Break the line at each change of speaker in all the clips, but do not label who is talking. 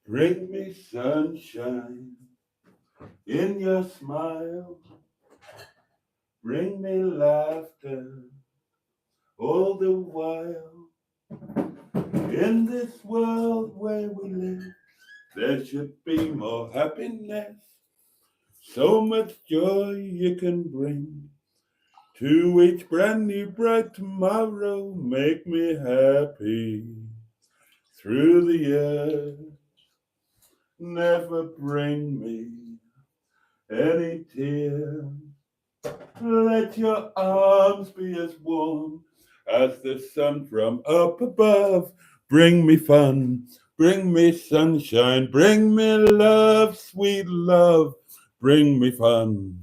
Bring me sunshine in your smile. Bring me laughter all the while. In this world where we live, there should be more happiness. So much joy you can bring to each brand new bright tomorrow. Make me happy through the year. Never bring me any tears. Let your arms be as warm as the sun from up above. Bring me fun, bring me sunshine, bring me love, sweet love. Bring me fun,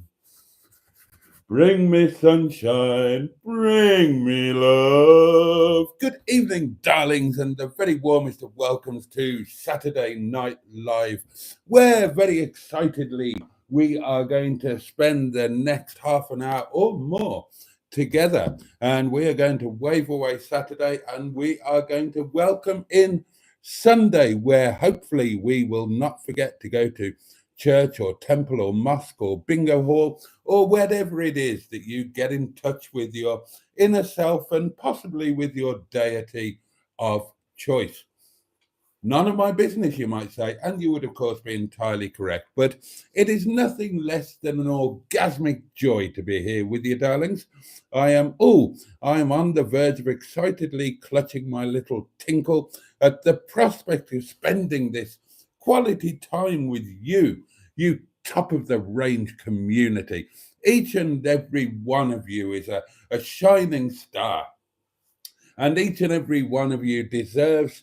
bring me sunshine, bring me love. Good evening, darlings, and the very warmest of welcomes to Saturday Night Live, where very excitedly we are going to spend the next half an hour or more together. And we are going to wave away Saturday and we are going to welcome in Sunday, where hopefully we will not forget to go to church or temple or mosque or bingo hall or whatever it is that you get in touch with your inner self and possibly with your deity of choice. None of my business, you might say, and you would, of course, be entirely correct. But it is nothing less than an orgasmic joy to be here with you, darlings. I am on the verge of excitedly clutching my little tinkle at the prospect of spending this quality time with you top of the range community. Each and every one of you is a shining star, and each and every one of you deserves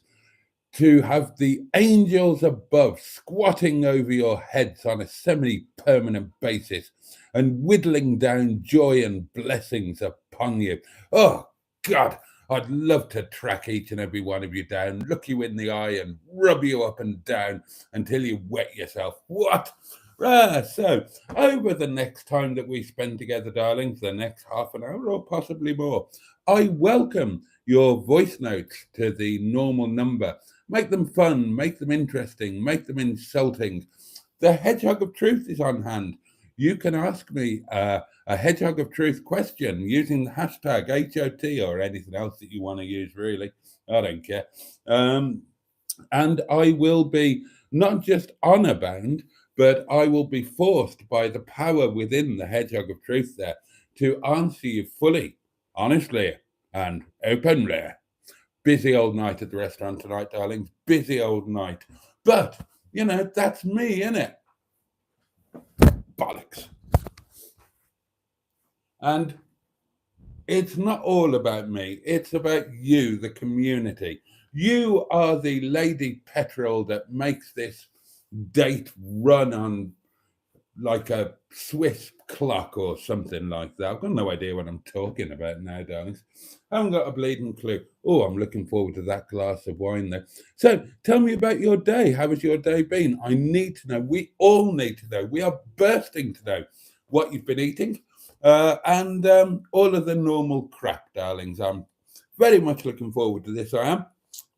to have the angels above squatting over your heads on a semi permanent basis and whittling down joy and blessings upon you. Oh, God, I'd love to track each and every one of you down, look you in the eye, and rub you up and down until you wet yourself. What? So, over the next time that we spend together, darlings, the next half an hour or possibly more, I welcome your voice notes to the normal number. Make them fun, make them interesting, make them insulting. The Hedgehog of Truth is on hand. You can ask me a Hedgehog of Truth question using the hashtag HOT or anything else that you want to use, really. I don't care. And I will be not just honor bound, but I will be forced by the power within the Hedgehog of Truth there to answer you fully, honestly, and openly. Busy old night at the restaurant tonight, darlings. Busy old night. But, that's me, innit? Bollocks. And it's not all about me. It's about you, the community. You are the lady petrol that makes this date run on like a Swiss clock or something like that. I've got no idea what I'm talking about now, darlings. I haven't got a bleeding clue. Oh, I'm looking forward to that glass of wine there. So tell me about your day. How has your day been? I need to know. We all need to know. We are bursting to know what you've been eating and all of the normal crap, darlings. I'm very much looking forward to this. I am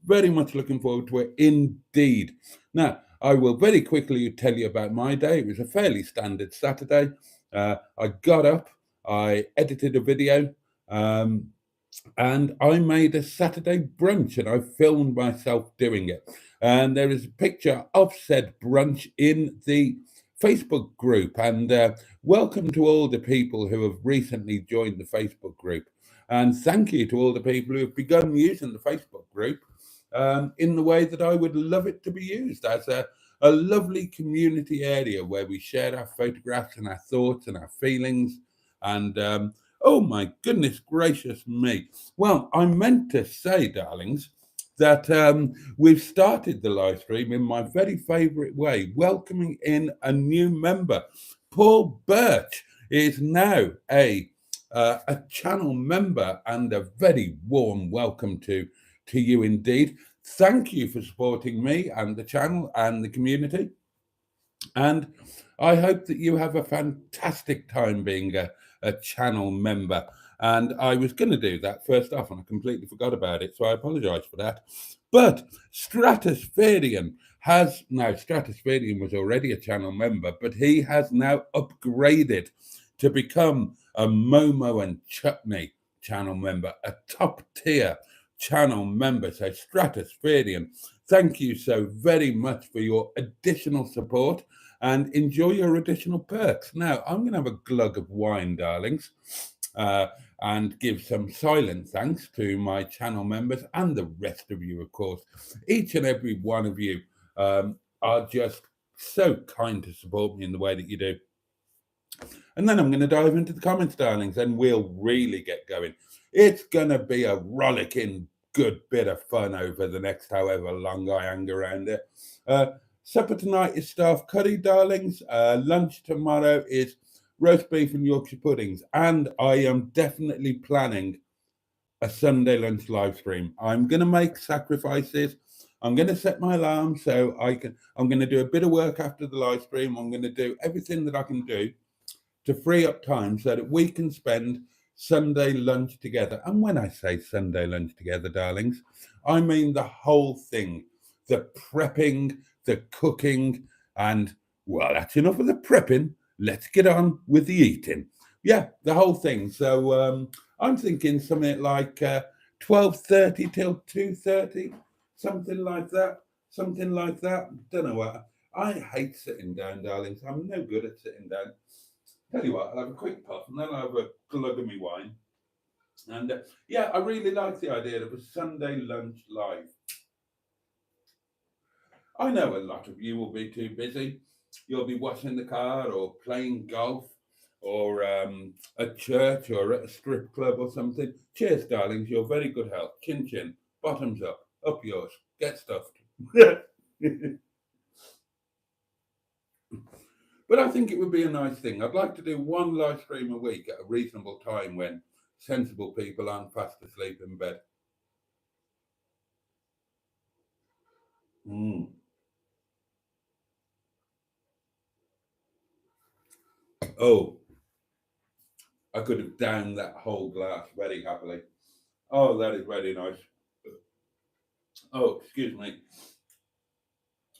very much looking forward to it indeed. Now, I will very quickly tell you about my day. It was a fairly standard Saturday. I got up, I edited a video, and I made a Saturday brunch and I filmed myself doing it. And there is a picture of said brunch in the Facebook group. And welcome to all the people who have recently joined the Facebook group. And thank you to all the people who have begun using the Facebook group in the way that I would love it to be used as a lovely community area where we share our photographs and our thoughts and our feelings. And oh my goodness gracious me. Well, I meant to say, darlings, that we've started the live stream in my very favourite way, welcoming in a new member. Paul Birch is now a channel member, and a very warm welcome to you indeed. Thank you for supporting me and the channel and the community. And I hope that you have a fantastic time being a channel member. And I was going to do that first off, and I completely forgot about it, so I apologize for that. But Stratospherian, has now, Stratospherian was already a channel member, but he has now upgraded to become a Momo and Chutney channel member, a top tier channel member. So Stratospherian, thank you so very much for your additional support and enjoy your additional perks. Now, I'm going to have a glug of wine, darlings, and give some silent thanks to my channel members and the rest of you, of course. Each and every one of you are just so kind to support me in the way that you do. And then I'm going to dive into the comments, darlings, and we'll really get going. It's going to be a rollicking good bit of fun over the next however long I hang around it. Supper tonight is staff curry, darlings. Lunch tomorrow is roast beef and Yorkshire puddings. And I am definitely planning a Sunday lunch live stream. I'm going to make sacrifices. I'm going to set my alarm so I'm going to do a bit of work after the live stream. I'm going to do everything that I can do to free up time so that we can spend Sunday lunch together. And when I say Sunday lunch together, darlings, I mean the whole thing, the prepping, the cooking, and well, that's enough of the prepping. Let's get on with the eating. Yeah, the whole thing. So I'm thinking something like 12:30 till 2:30, something like that. Something like that. Don't know what. I hate sitting down, darlings. I'm no good at sitting down. Tell you what, I'll have a quick puff and then I'll have a glug of my wine. And yeah, I really like the idea of a Sunday lunch live. I know a lot of you will be too busy. You'll be washing the car or playing golf or at church or at a strip club or something. Cheers, darlings. Your very good health. Chin chin. Bottoms up yours. Get stuffed. But I think it would be a nice thing. I'd like to do one live stream a week at a reasonable time when sensible people aren't fast asleep in bed. Oh, I could have downed that whole glass very happily. Oh, that is very nice. Oh, excuse me.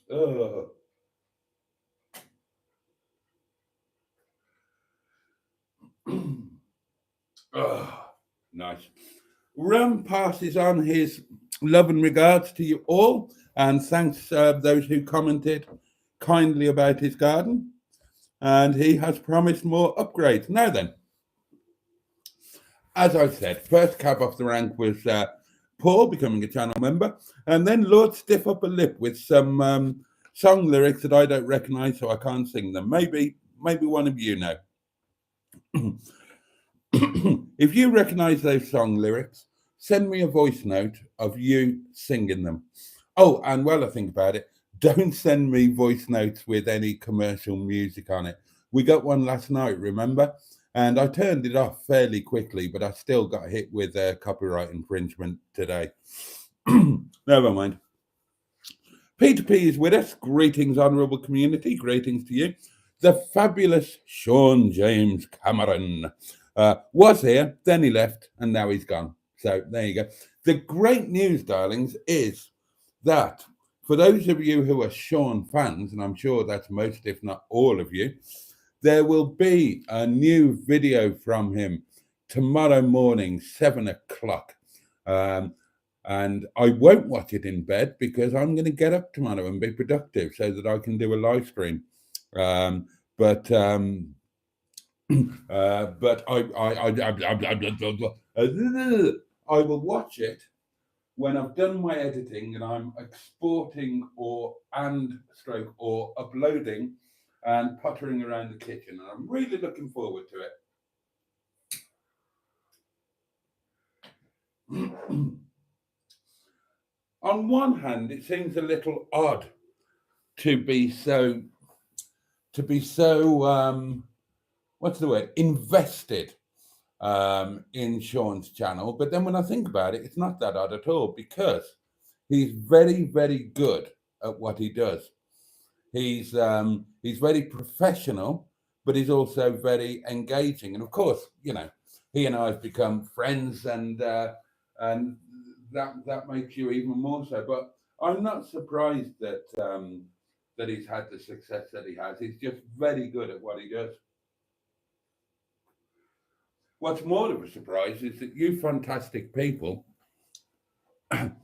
Oh. Oh, nice. Ram passes on his love and regards to you all, and thanks those who commented kindly about his garden. And he has promised more upgrades. Now then, as I said, first cab off the rank was Paul becoming a channel member, and then Lord Stiff Upper Lip with some song lyrics that I don't recognise, so I can't sing them. Maybe one of you know. If you recognise those song lyrics, send me a voice note of you singing them. Oh, and while I think about it, don't send me voice notes with any commercial music on it. We got one last night, remember? And I turned it off fairly quickly, but I still got hit with copyright infringement today. Never mind. Peter P is with us. Greetings, honourable community. Greetings to you. The fabulous Sean James Cameron was here, then he left, and now he's gone. So there you go. The great news, darlings, is that for those of you who are Sean fans, and I'm sure that's most, if not all of you, there will be a new video from him tomorrow morning, 7 o'clock. And I won't watch it in bed because I'm going to get up tomorrow and be productive so that I can do a live stream. But I will watch it when I've done my editing and I'm exporting or uploading and pottering around the kitchen, and I'm really looking forward to it. On one hand, it seems a little odd to be so what's the word, invested in Sean's channel. But then when I think about it, it's not that odd at all because he's very, very good at what he does. He's very professional, but he's also very engaging. And of course, you know, he and I have become friends, and that makes you even more so. But I'm not surprised that he's had the success that he has. He's just very good at what he does. What's more of a surprise is that you fantastic people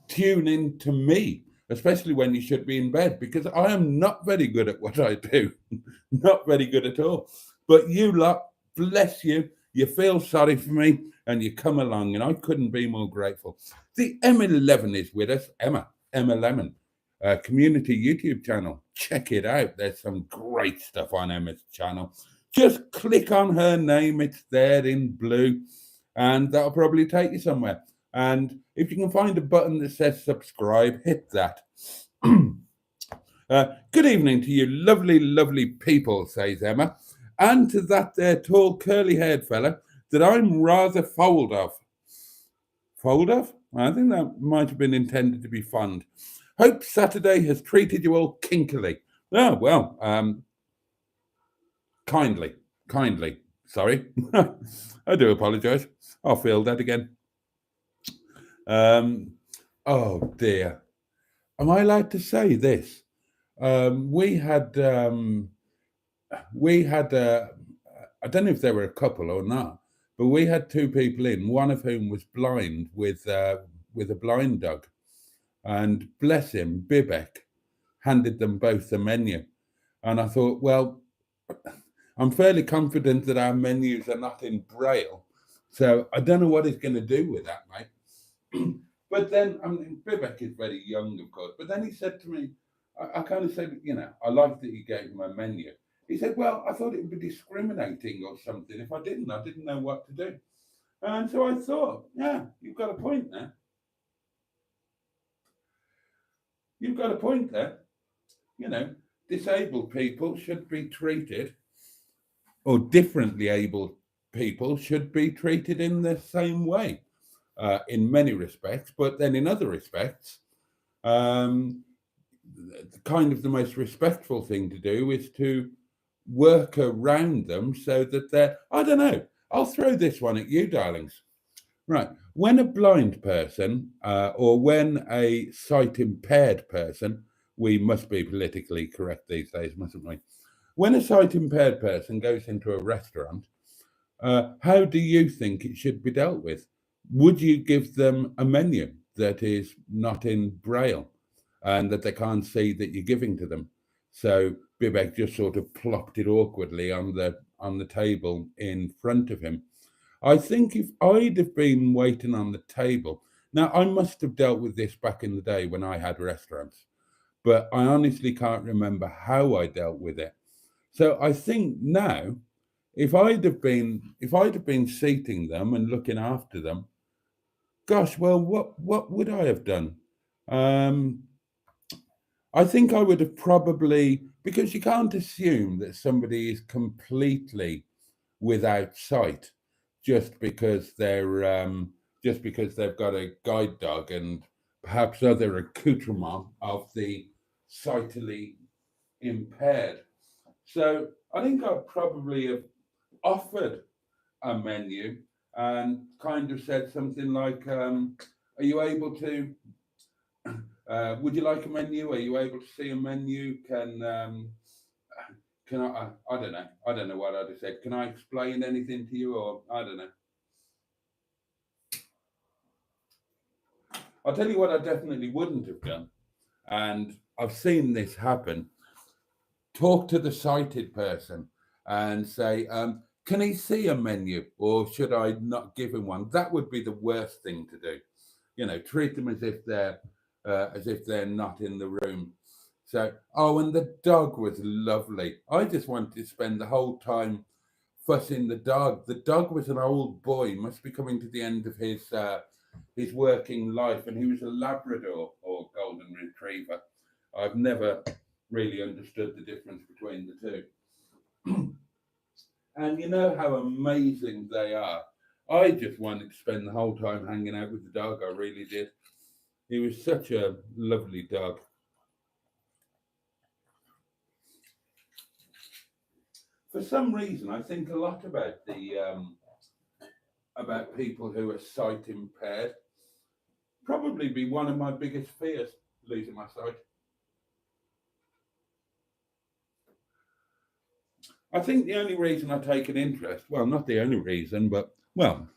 tune in to me, especially when you should be in bed, because I am not very good at what I do. Not very good at all. But you lot, bless you, you feel sorry for me and you come along, and I couldn't be more grateful. The M11 is with us, Emma Lemon, community YouTube channel. Check it out. There's some great stuff on Emma's channel. Just click on her name, it's there in blue, and that'll probably take you somewhere. And if you can find a button that says subscribe, hit that. Good evening to you, lovely, lovely people, says Emma, and to that there tall, curly-haired fella that I'm rather fond of. Fond of? I think that might have been intended to be fond. Hope Saturday has treated you all kinkily. Oh, well, kindly. Sorry. I do apologise. I'll feel that again. Oh, dear. Am I allowed to say this? We had I don't know if there were a couple or not, but we had two people in, one of whom was blind with a blind dog, and bless him, Bibek handed them both the menu, and I thought, well, I'm fairly confident that our menus are not in Braille, so I don't know what he's going to do with that, mate. But then, I mean, Bibek is very young, of course, but then he said to me, I kind of said, I like that you gave him a menu. He said, well, I thought it would be discriminating or something. If I didn't know what to do. And so I thought, yeah, you've got a point there. You've got a point there. Disabled people should be treated, or differently abled people should be treated in the same way, in many respects. But then in other respects, kind of the most respectful thing to do is to work around them so that they're, I don't know, I'll throw this one at you, darlings. Right. When a blind person or when a sight impaired person, we must be politically correct these days, mustn't we? When a sight impaired person goes into a restaurant, how do you think it should be dealt with? Would you give them a menu that is not in Braille and that they can't see that you're giving to them? So Bibek just sort of plopped it awkwardly on the table in front of him. I think if I'd have been waiting on the table, now I must have dealt with this back in the day when I had restaurants, but I honestly can't remember how I dealt with it. So I think now, if I'd have been seating them and looking after them, gosh, well, what would I have done? I think I would have probably, because you can't assume that somebody is completely without sight just because they've got a guide dog and perhaps other accoutrement of the sightily impaired. So I think I'd probably have offered a menu and kind of said something like, are you able to, would you like a menu? Are you able to see a menu? Can I don't know. I don't know what I'd have said. Can I explain anything to you? Or I don't know. I'll tell you what I definitely wouldn't have done. And I've seen this happen. Talk to the sighted person and say, can he see a menu or should I not give him one? That would be the worst thing to do. Treat them as if they're not in the room. So, and the dog was lovely. I just wanted to spend the whole time fussing the dog. The dog was an old boy, must be coming to the end of his working life, and he was a Labrador or Golden Retriever. I've never really understood the difference between the two. And you know how amazing they are. I just wanted to spend the whole time hanging out with the dog. I really did. He was such a lovely dog. For some reason, I think a lot about about people who are sight impaired. Probably be one of my biggest fears, losing my sight. I think the only reason I take an interest, well, not the only reason, but, well,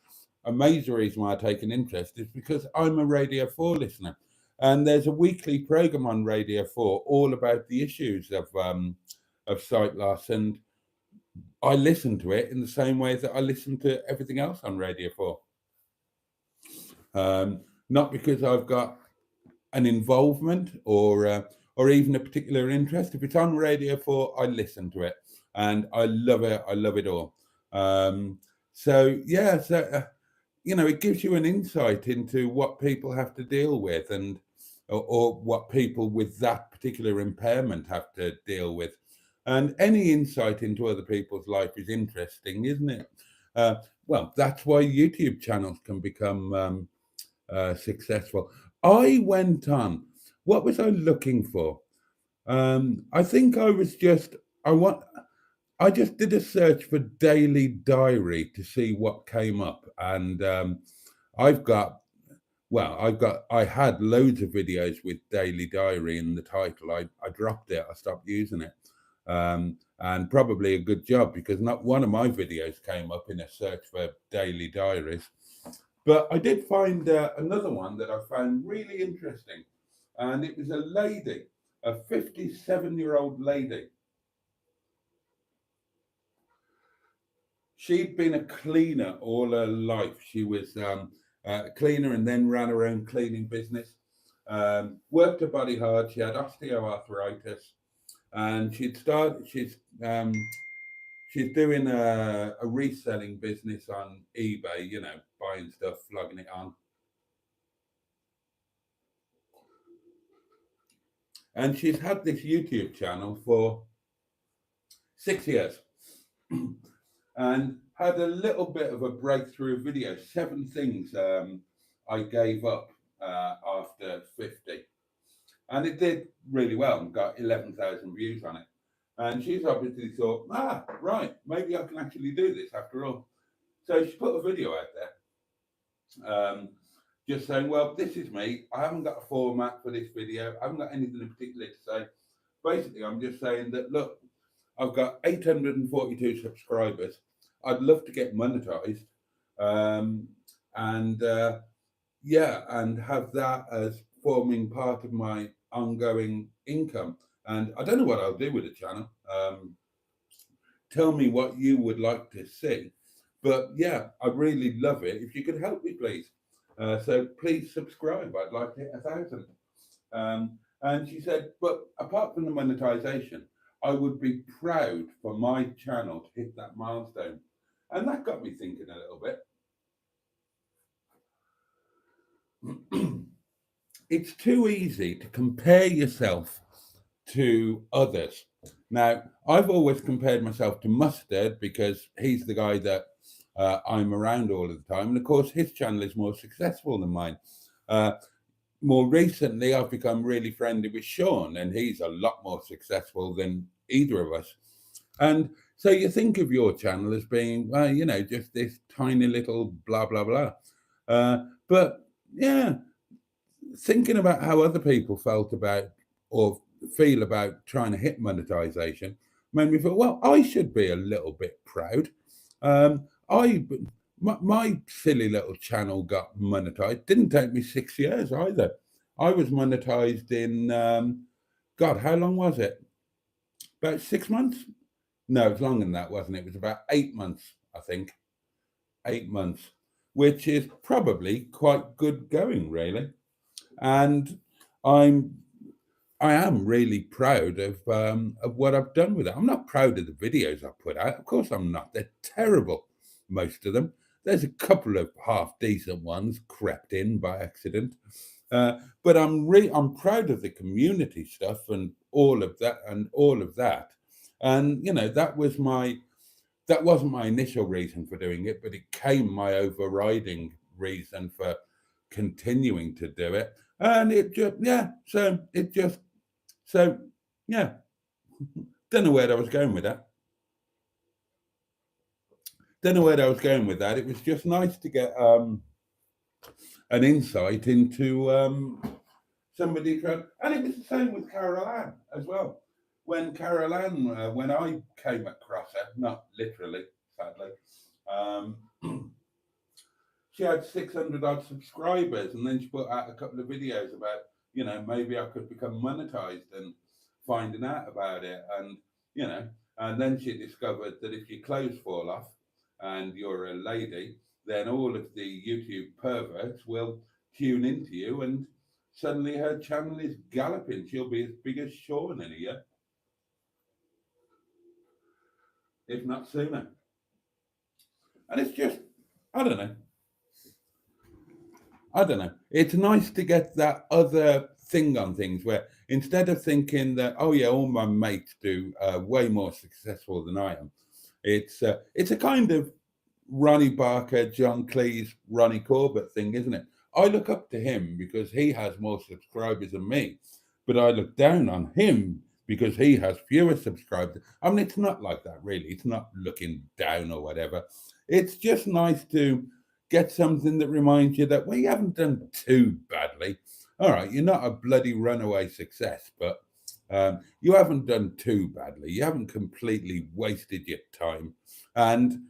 a major reason why I take an interest is because I'm a Radio 4 listener. And there's a weekly program on Radio 4 all about the issues of sight loss. And I listen to it in the same way that I listen to everything else on Radio 4. Not because I've got an involvement or even a particular interest. If it's on Radio 4, I listen to it, and I love it. I love it all. So it gives you an insight into what people have to deal with, and or what people with that particular impairment have to deal with. And any insight into other people's life is interesting, isn't it? Well, that's why YouTube channels can become successful. I went on. What was I looking for? I think I was just. I just did a search for daily diary to see what came up, and I've got. Well, I had loads of videos with daily diary in the title. I dropped it. I stopped using it, and probably a good job, because not one of my videos came up in a search for daily diaries. But I did find another one that I found really interesting. And it was a lady, a 57-year-old lady. She'd been a cleaner all her life. She was a cleaner and then ran her own cleaning business. Worked her body hard. She had osteoarthritis. And she's doing a reselling business on eBay, buying stuff, flogging it on. And she's had this YouTube channel for 6 years and had a little bit of a breakthrough video, 7 things I gave up after 50. And it did really well and got 11,000 views on it. And she's obviously thought, right, maybe I can actually do this after all. So she put a video out there, just saying, well, this is me. I haven't got a format for this video. I haven't got anything in particular to say. Basically, I'm just saying that, look, I've got 842 subscribers. I'd love to get monetized, and have that as forming part of my ongoing income. And I don't know what I'll do with the channel. Tell me what you would like to see. But yeah, I'd really love it if you could help me, please. So please subscribe. I'd like to hit 1,000. And she said, but apart from the monetization, I would be proud for my channel to hit that milestone. And that got me thinking a little bit. It's too easy to compare yourself to others. Now, I've always compared myself to Mustard because he's the guy that I'm around all of the time. And of course, his channel is more successful than mine. More recently, I've become really friendly with Sean, and he's a lot more successful than either of us. And so you think of your channel as being, well, just this tiny little blah, blah, blah. But yeah, thinking about how other people felt about or feel about trying to hit monetization made me feel, well, I should be a little bit proud. My silly little channel got monetized. Didn't take me 6 years either. I was monetized in, God, how long was it? About 6 months? No, it was longer than that, wasn't it? It was about 8 months, I think. 8 months, which is probably quite good going, really. And I am really proud of what I've done with it. I'm not proud of the videos I put out. Of course I'm not. They're terrible, most of them. There's a couple of half decent ones crept in by accident. But I'm proud of the community stuff and all of that. And that wasn't my initial reason for doing it, but it became my overriding reason for continuing to do it. And don't know where I was going with that. It was just nice to get an insight into somebody tried, and it was the same with Carol Ann as well. When Carol Ann, when I came across her, not literally, sadly, um, she had 600 odd subscribers, and then she put out a couple of videos about, maybe I could become monetized and finding out about it. And, and then she discovered that if your clothes fall off and you're a lady, then all of the YouTube perverts will tune into you, and suddenly her channel is galloping. She'll be as big as Sean in a year, if not sooner. And it's just, I don't know. It's nice to get that other thing on things where instead of thinking that, oh yeah, all my mates do way more successful than I am, it's a kind of Ronnie Barker, John Cleese, Ronnie Corbett thing, isn't it? I look up to him because he has more subscribers than me, but I look down on him because he has fewer subscribers. I mean, it's not like that, really. It's not looking down or whatever. It's just nice to get something that reminds you that, well, you haven't done too badly. All right, you're not a bloody runaway success, but you haven't done too badly. You haven't completely wasted your time. And,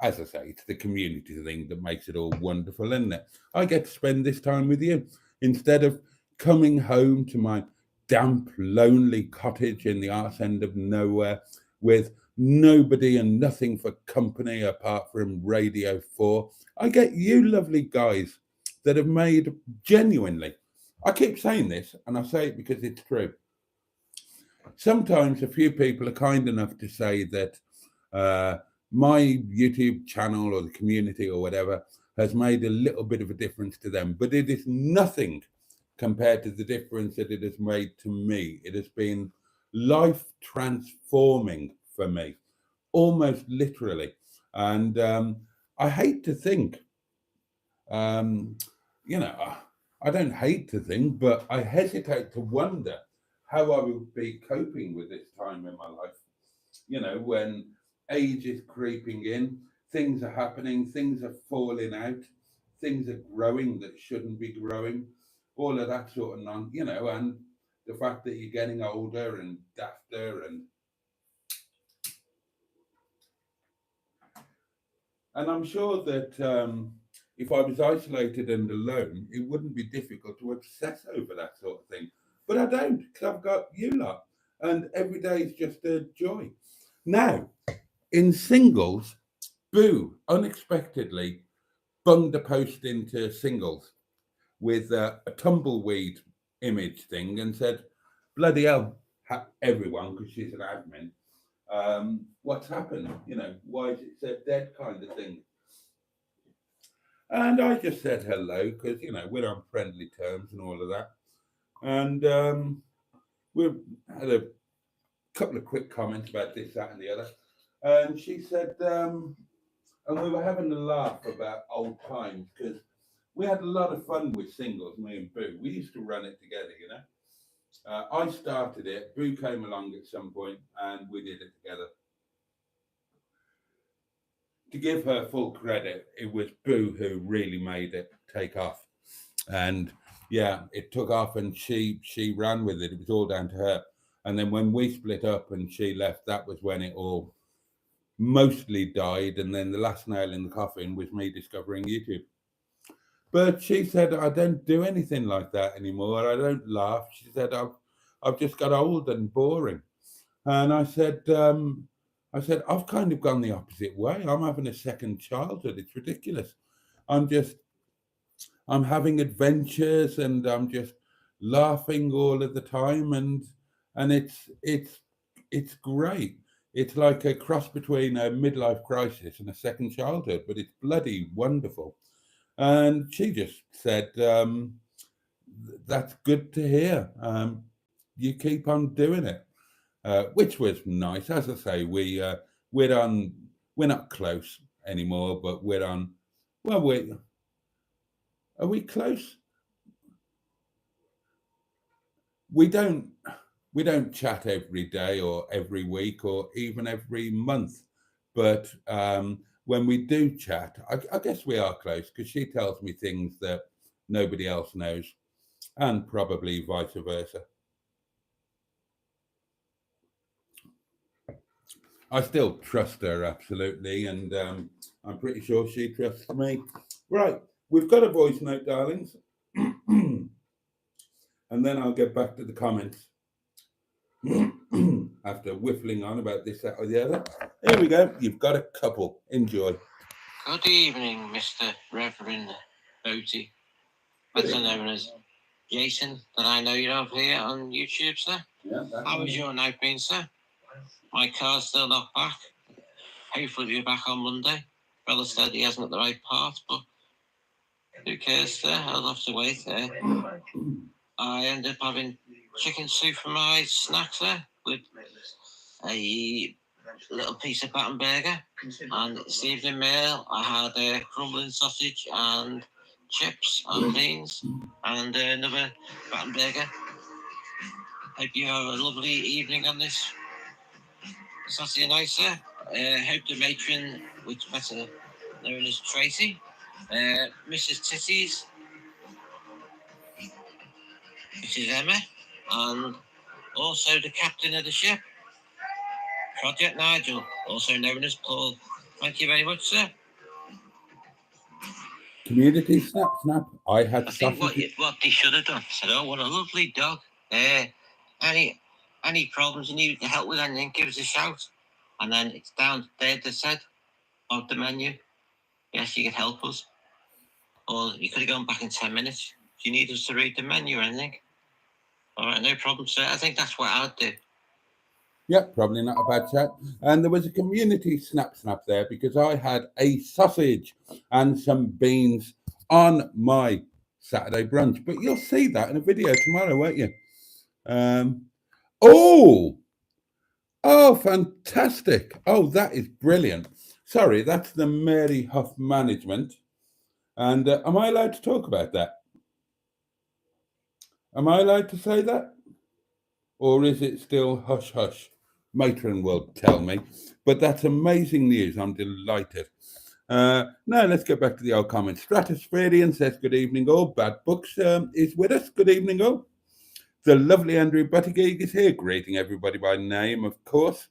as I say, it's the community thing that makes it all wonderful, isn't it? I get to spend this time with you instead of coming home to my damp, lonely cottage in the arse end of nowhere with nobody and nothing for company apart from Radio 4. I get you lovely guys that have made genuinely, I keep saying this and I say it because it's true. Sometimes a few people are kind enough to say that my YouTube channel or the community or whatever has made a little bit of a difference to them, but it is nothing compared to the difference that it has made to me. It has been life transforming for me, almost literally. And I hate to think, I don't hate to think, but I hesitate to wonder how I will be coping with this time in my life. When age is creeping in, things are happening, things are falling out, things are growing that shouldn't be growing, all of that sort of and the fact that you're getting older and dafter and I'm sure that if I was isolated and alone, it wouldn't be difficult to obsess over that sort of thing. But I don't, because I've got you lot, and every day is just a joy. Now, in singles, Boo unexpectedly bunged a post into singles with a tumbleweed image thing and said, bloody hell, everyone, because she's an admin, what's happened? Why is it so dead kind of thing? And I just said hello because, we're on friendly terms and all of that. And we had a couple of quick comments about this, that, and the other. And she said, and we were having a laugh about old times because we had a lot of fun with singles, me and Boo. We used to run it together, I started it, Boo came along at some point, and we did it together. To give her full credit, it was Boo who really made it take off. And yeah, it took off and she ran with it. It was all down to her. And then when we split up and she left, that was when it all mostly died. And then the last nail in the coffin was me discovering YouTube. But she said, I don't do anything like that anymore. I don't laugh. She said, I've just got old and boring. And I said, I've kind of gone the opposite way. I'm having a second childhood. It's ridiculous. I'm having adventures and I'm just laughing all of the time. And it's great. It's like a cross between a midlife crisis and a second childhood, but it's bloody wonderful. And she just said, that's good to hear. You keep on doing it. Which was nice. As I say, we're not close anymore, but we're on. Well, are we close? We don't chat every day or every week or even every month, but when we do chat, I guess we are close because she tells me things that nobody else knows. and probably vice versa. I still trust her absolutely, and I'm pretty sure she trusts me. Right, we've got a voice note, darlings, and then I'll get back to the comments after whiffling on about this, that, or the other. Here we go. You've got a couple. Enjoy.
Good evening, Mr. Reverend Boaty, better known as Jason, that I know you have here on YouTube, sir.
Yeah,
How has your night been, sir? My car's still not back. Hopefully we'll be back on Monday. Brother said he hasn't got the right part, but who cares, sir? I'll have to wait there. I ended up having chicken soup for my snack, sir, with a little piece of baton burger. And this evening meal, I had a crumbling sausage and chips and beans and another baton burger. Hope you have a lovely evening on this Saturday night, sir. Hope the matron, which better known as Tracy, Mrs. Titties, Mrs. Emma, and also the captain of the ship, Project Nigel, also known as Paul. Thank you very much, sir.
Community snap snap. I had
I think what they should have done, said, "Oh, what a lovely dog. Any problems you need help with anything, give us a shout." And then it's down there that said of the menu, yes, you can help us. Or you could have gone back in 10 minutes. If you need us to read the menu or anything. All right, no problem, sir. I think that's what I'd do.
Yep, probably not a bad chat. And there was a community snap snap there because I had a sausage and some beans on my Saturday brunch. But you'll see that in a video tomorrow, won't you? Oh, fantastic. Oh, that is brilliant. Sorry, that's the Mary Huff management. And am I allowed to talk about that? Am I allowed to say that? Or is it still hush hush? Matron will tell me. But that's amazing news. I'm delighted. Now let's get back to the old comments. Stratospherian says, good evening, all. Bad Books is with us. Good evening, all. The lovely Andrew Buttigieg is here, greeting everybody by name, of course.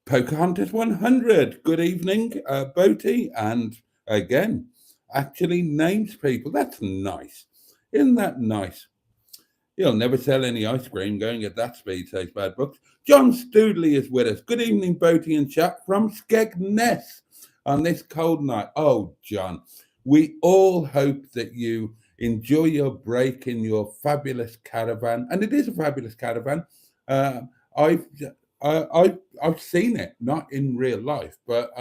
Pocahontas 100, good evening, Boaty. And again, actually names people. That's nice. Isn't that nice? You'll never sell any ice cream going at that speed, says Bad Books. John Stoodley is with us. Good evening, Boaty and chat from Skegness on this cold night. Oh, John, we all hope that you enjoy your break in your fabulous caravan. And it is a fabulous caravan. I've seen it, not in real life, but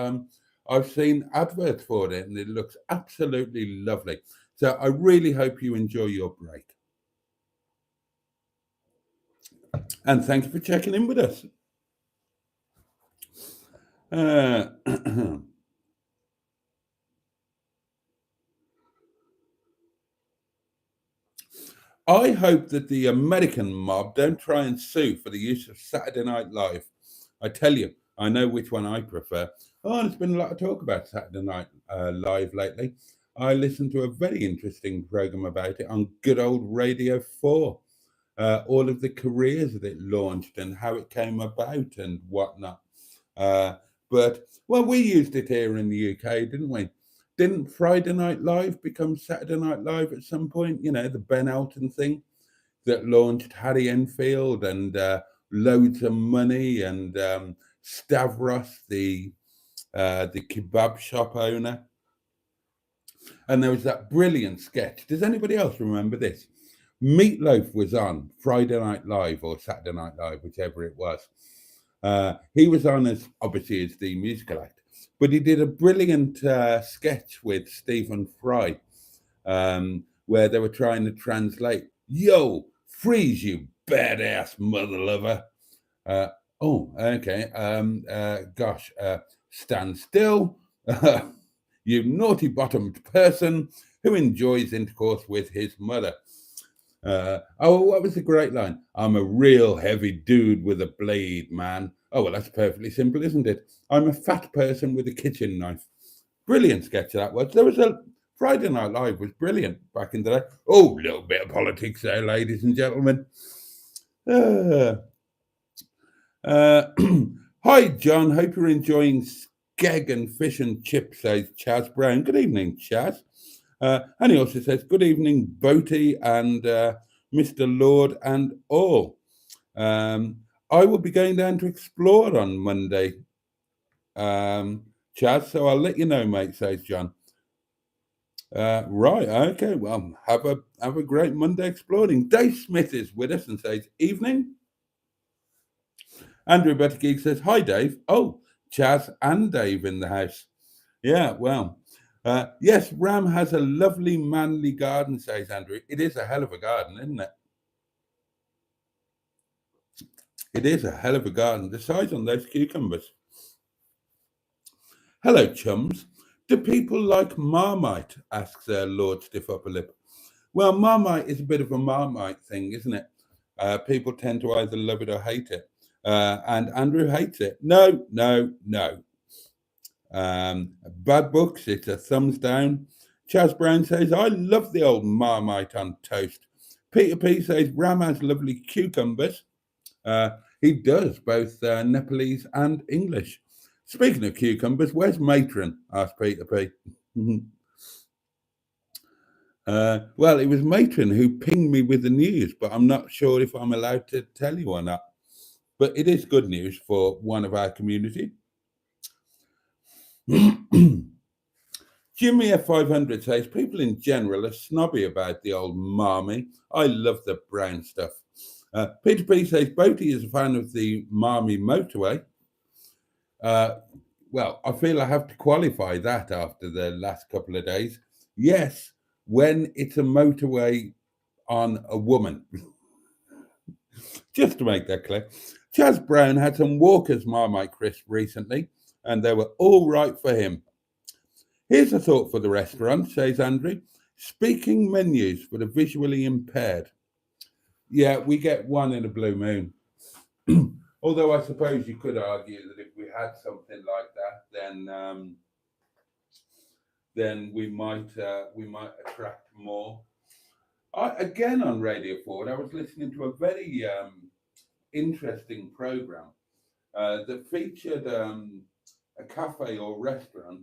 I've seen adverts for it, and it looks absolutely lovely. So I really hope you enjoy your break. And thank you for checking in with us. I hope that the American mob don't try and sue for the use of Saturday Night Live. I tell you, I know which one I prefer. Oh, there's been a lot of talk about Saturday Night Live lately. I listened to a very interesting program about it on good old Radio 4. All of the careers that it launched and how it came about and whatnot. But, well, we used it here in the UK, didn't we? Didn't Friday Night Live become Saturday Night Live at some point? You know, the Ben Elton thing that launched Harry Enfield and loads of money and Stavros, the kebab shop owner. And there was that brilliant sketch. Does anybody else remember this? Meatloaf was on Friday Night Live or Saturday Night Live, whichever it was. He was on as obviously as the musical act, but he did a brilliant sketch with Stephen Fry, where they were trying to translate, "Yo, freeze, you badass mother lover." Gosh, stand still, you naughty bottomed person who enjoys intercourse with his mother. What was the great line? I'm a real heavy dude with a blade, man. Oh, well, that's perfectly simple, isn't it? I'm a fat person with a kitchen knife. Brilliant sketch that was. There was Friday Night Live was brilliant back in the day. Oh, a little bit of politics there, ladies and gentlemen. Uh, Hi, John. Hope you're enjoying skeg and fish and chips, says Chaz Brown. Good evening, Chaz. And he also says, good evening, Boaty and Mr. Lord and all. I will be going down to explore on Monday, Chaz, so I'll let you know, mate, says John. Right, okay, well, have a great Monday exploring. Dave Smith is with us and says, evening. Andrew Better Geek says, hi, Dave. Oh, Chaz and Dave in the house. Yeah, well, yes, Ram has a lovely manly garden, says Andrew. It is a hell of a garden, isn't it? It is a hell of a garden. The size on those cucumbers. Hello, chums. Do people like Marmite? Asks Lord Stiff Upper Lip. Well, Marmite is a bit of a Marmite thing, isn't it? People tend to either love it or hate it. And Andrew hates it. No, no, no. Bad Books, it's a thumbs down. Chaz Brown says, I love the old Marmite on toast. Peter P says, Ram has lovely cucumbers. He does, both Nepalese and English. Speaking of cucumbers, where's Matron? Asked Peter P. Well, it was Matron who pinged me with the news, but I'm not sure if I'm allowed to tell you or not. But it is good news for one of our community. Jimmy F500 says, people in general are snobby about the old Marmy. I love the brown stuff. Peter P says, Boaty is a fan of the Marmy motorway. Well, I feel I have to qualify that after the last couple of days. Yes, when it's a motorway on a woman. Just to make that clear. Chaz Brown had some Walker's Marmite crisps recently, and they were all right for him. Here's a thought for the restaurant, says Andrew. Speaking menus for the visually impaired. Yeah, we get one in a blue moon. Although I suppose you could argue that if we had something like that, then we might attract more. Again on Radio Forward, I was listening to a very interesting program that featured a cafe or restaurant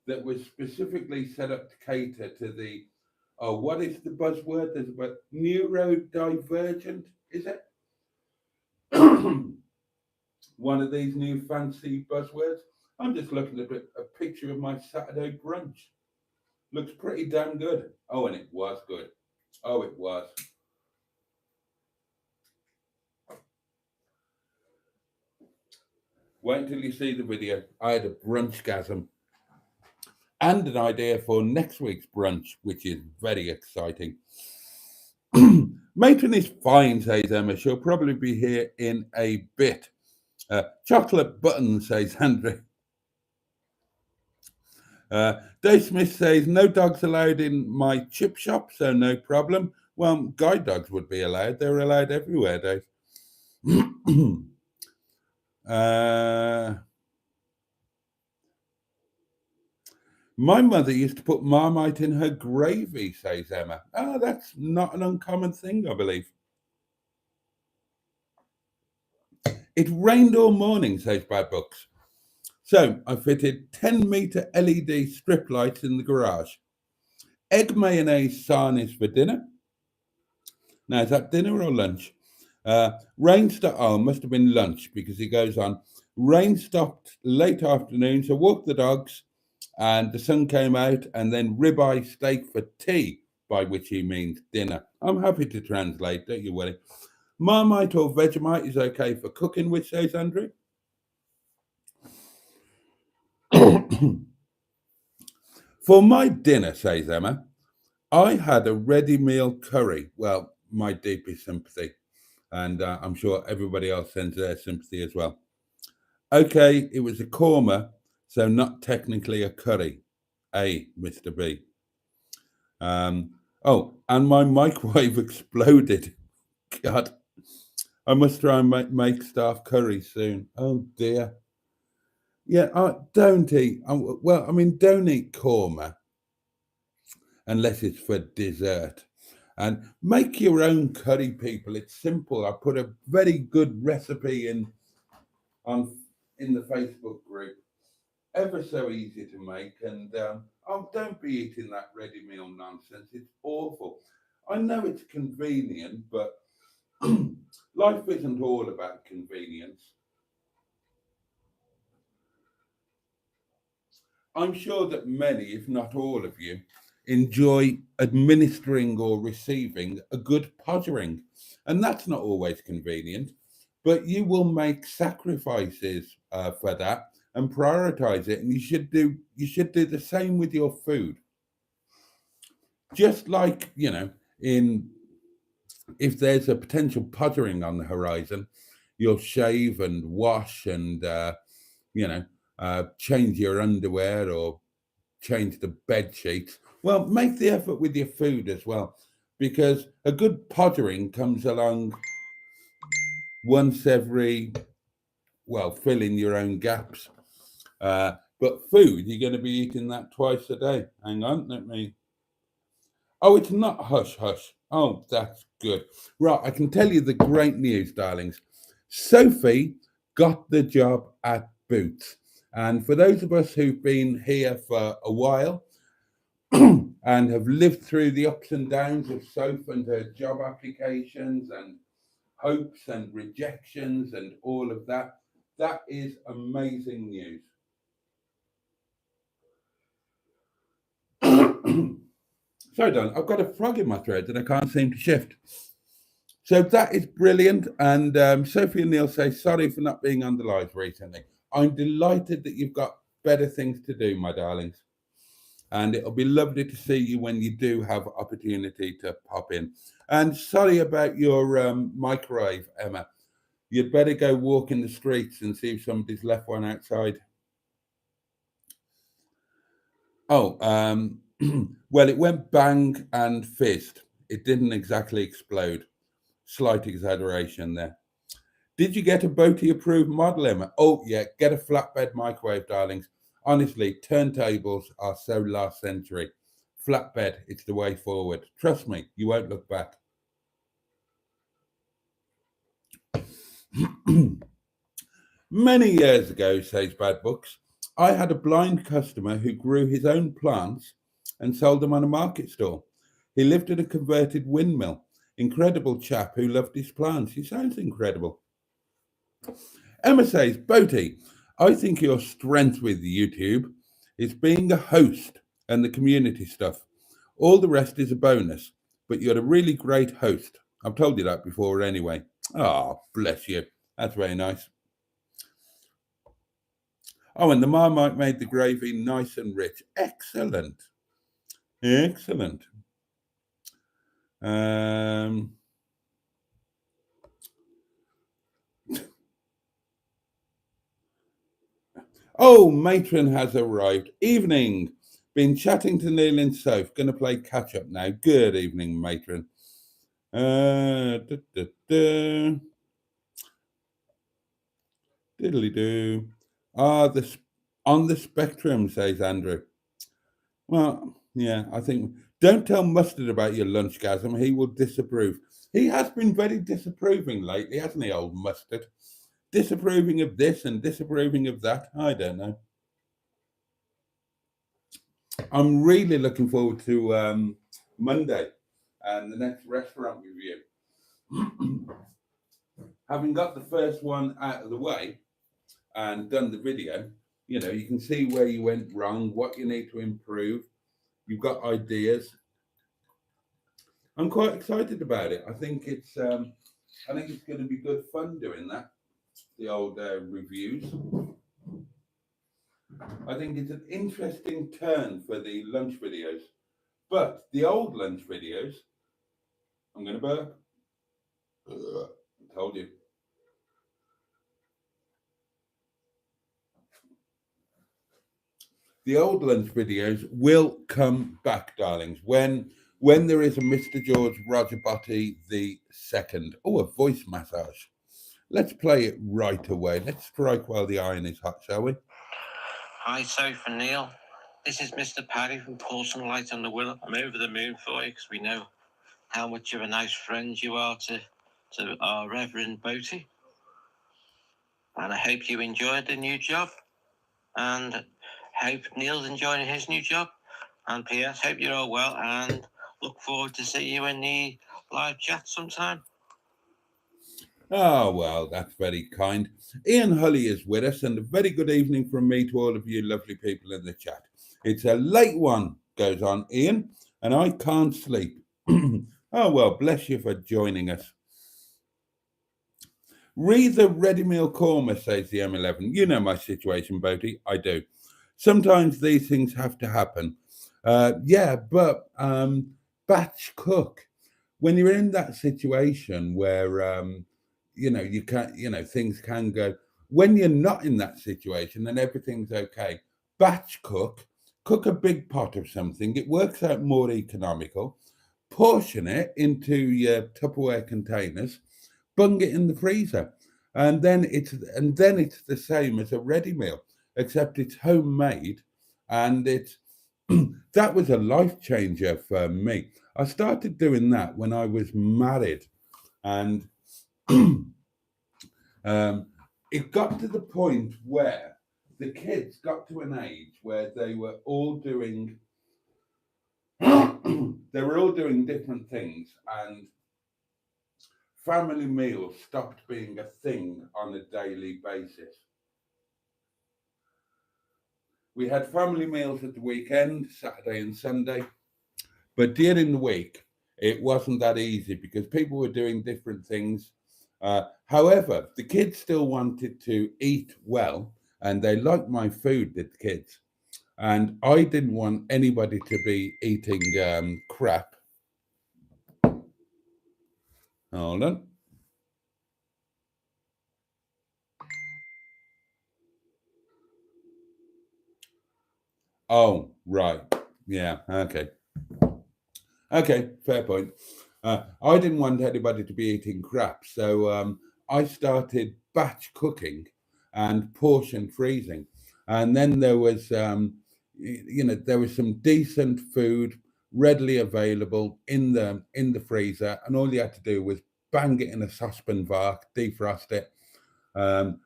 that was specifically set up to cater to the what is the buzzword? There's about neurodivergent, is it? One of these new fancy buzzwords. I'm just looking at a picture of my Saturday brunch. Looks pretty damn good. Oh, and it was good. Oh, it was. Wait until you see the video. I had a brunchgasm. And an idea for next week's brunch, which is very exciting. Matron is fine, says Emma. She'll probably be here in a bit. Chocolate button, says Andrew. Dave Smith says, no dogs allowed in my chip shop, so no problem. Well, guide dogs would be allowed. They're allowed everywhere, Dave. My mother used to put Marmite in her gravy, says Emma. Oh, that's not an uncommon thing, I believe. It rained all morning, says Bad Books. So I fitted 10-meter LED strip lights in the garage. Egg mayonnaise sarnies for dinner. Now, is that dinner or lunch? Rain stopped. Oh, must have been lunch because he goes on. Rain stopped late afternoon, so walked the dogs, and the sun came out, and then ribeye steak for tea, by which he means dinner. I'm happy to translate, don't you worry. Marmite or Vegemite is okay for cooking, which says Andrew. For my dinner, says Emma, I had a ready meal curry. Well, my deepest sympathy. And I'm sure everybody else sends their sympathy as well. Okay, it was a korma, so not technically a curry. Mr. B. Oh, and my microwave exploded. God, I must try and make staff curry soon. Oh dear. Yeah, don't eat. Don't eat korma. unless it's for dessert. And make your own curry, people. It's simple. I put a very good recipe on in the Facebook group. Ever so easy to make, and oh, don't be eating that ready meal nonsense. It's awful. I know it's convenient, but life isn't all about convenience. I'm sure that many, if not all of you, enjoy administering or receiving a good podgering. And that's not always convenient, but you will make sacrifices for that and prioritize it. And you should do the same with your food. Just like, in if there's a potential podgering on the horizon, you'll shave and wash and you know change your underwear or change the bed sheets. Well, make the effort with your food as well, because a good pottering comes along once every, well, fill in your own gaps. But food, you're going to be eating that twice a day. Hang on, let me. Oh, it's not hush hush. Oh, that's good. Right, I can tell you the great news, darlings. Sophie got the job at Boots. And for those of us who've been here for a while, and have lived through the ups and downs of Soph and her job applications and hopes and rejections and all of that. That is amazing news. Sorry, Don, I've got a frog in my throat that I can't seem to shift. So that is brilliant. And Sophie and Neil say, sorry for not being on the live recently. I'm delighted that you've got better things to do, my darlings. And it'll be lovely to see you when you do have opportunity to pop in. And sorry about your microwave, Emma. You'd better go walk in the streets and see if somebody's left one outside. Oh, well, it went bang and fizzed. It didn't exactly explode. Slight exaggeration there. Did you get a Boaty approved model, Emma? Oh, yeah, get a flatbed microwave, darlings. Honestly, turntables are so last century. Flatbed, it's the way forward. Trust me, you won't look back. Many years ago, says Bad Books, I had a blind customer who grew his own plants and sold them on a market stall. He lived in a converted windmill. Incredible chap who loved his plants. He sounds incredible. Emma says, Boaty, I think your strength with YouTube is being a host and the community stuff. All the rest is a bonus, but you're a really great host. I've told you that before anyway. Ah, bless you. That's very nice. Oh, and the Marmite made the gravy nice and rich. Excellent. Excellent. Oh, Matron has arrived. Evening. Been chatting to Neil and Soph. Going to play catch up now. Good evening, Matron. Diddly do. On the spectrum, says Andrew. Well, yeah, I think. Don't tell Mustard about your lunchgasm. He will disapprove. He has been very disapproving lately, hasn't he, old Mustard? Disapproving of this and disapproving of that. I don't know. I'm really looking forward to Monday and the next restaurant review. Having got the first one out of the way and done the video, you can see where you went wrong, what you need to improve. You've got ideas. I'm quite excited about it. I think it's going to be good fun doing that. The old reviews. I think it's an interesting turn for the lunch videos. But the old lunch videos, I'm going to burp. I told you. The old lunch videos will come back, darlings, when there is a Mr. George Roger Boaty the second. Oh, a voice massage. Let's play it right away. Let's strike while the iron is hot, shall we?
Hi, Soph and Neil. This is Mr. Parry from Portion Light on the Willow. I'm over the moon for you because we know how much of a nice friend you are to our Reverend Boaty. And I hope you enjoyed the new job. And hope Neil's enjoying his new job. And P.S. hope you're all well and look forward to seeing you in the live chat sometime.
Oh, well, that's very kind. Ian Hully is with us, and a very good evening from me to all of you lovely people in the chat. It's a late one, goes on Ian, and I can't sleep. Oh, well, bless you for joining us. Read the ready meal korma, says the M11. You know my situation, Boaty. I do. Sometimes these things have to happen. But batch cook. When you're in that situation where you can't, things can go. When you're not in that situation and everything's okay, batch cook a big pot of something. It works out more economical. Portion it into your Tupperware containers, bung it in the freezer, and then it's the same as a ready meal, except it's homemade, and it's that was a life changer for me. I started doing that when I was married, and it got to the point where the kids got to an age where they were all doing different things, and family meals stopped being a thing on a daily basis. We had family meals at the weekend, Saturday and Sunday, but during the week, it wasn't that easy because people were doing different things. However, the kids still wanted to eat well, and they liked my food, the kids. And I didn't want anybody to be eating crap. Hold on. Oh, right. Yeah, okay. Okay, fair point. I didn't want anybody to be eating crap, so I started batch cooking and portion freezing, and then there was, there was some decent food readily available in the freezer, and all you had to do was bang it in a saucepan vak, defrost it,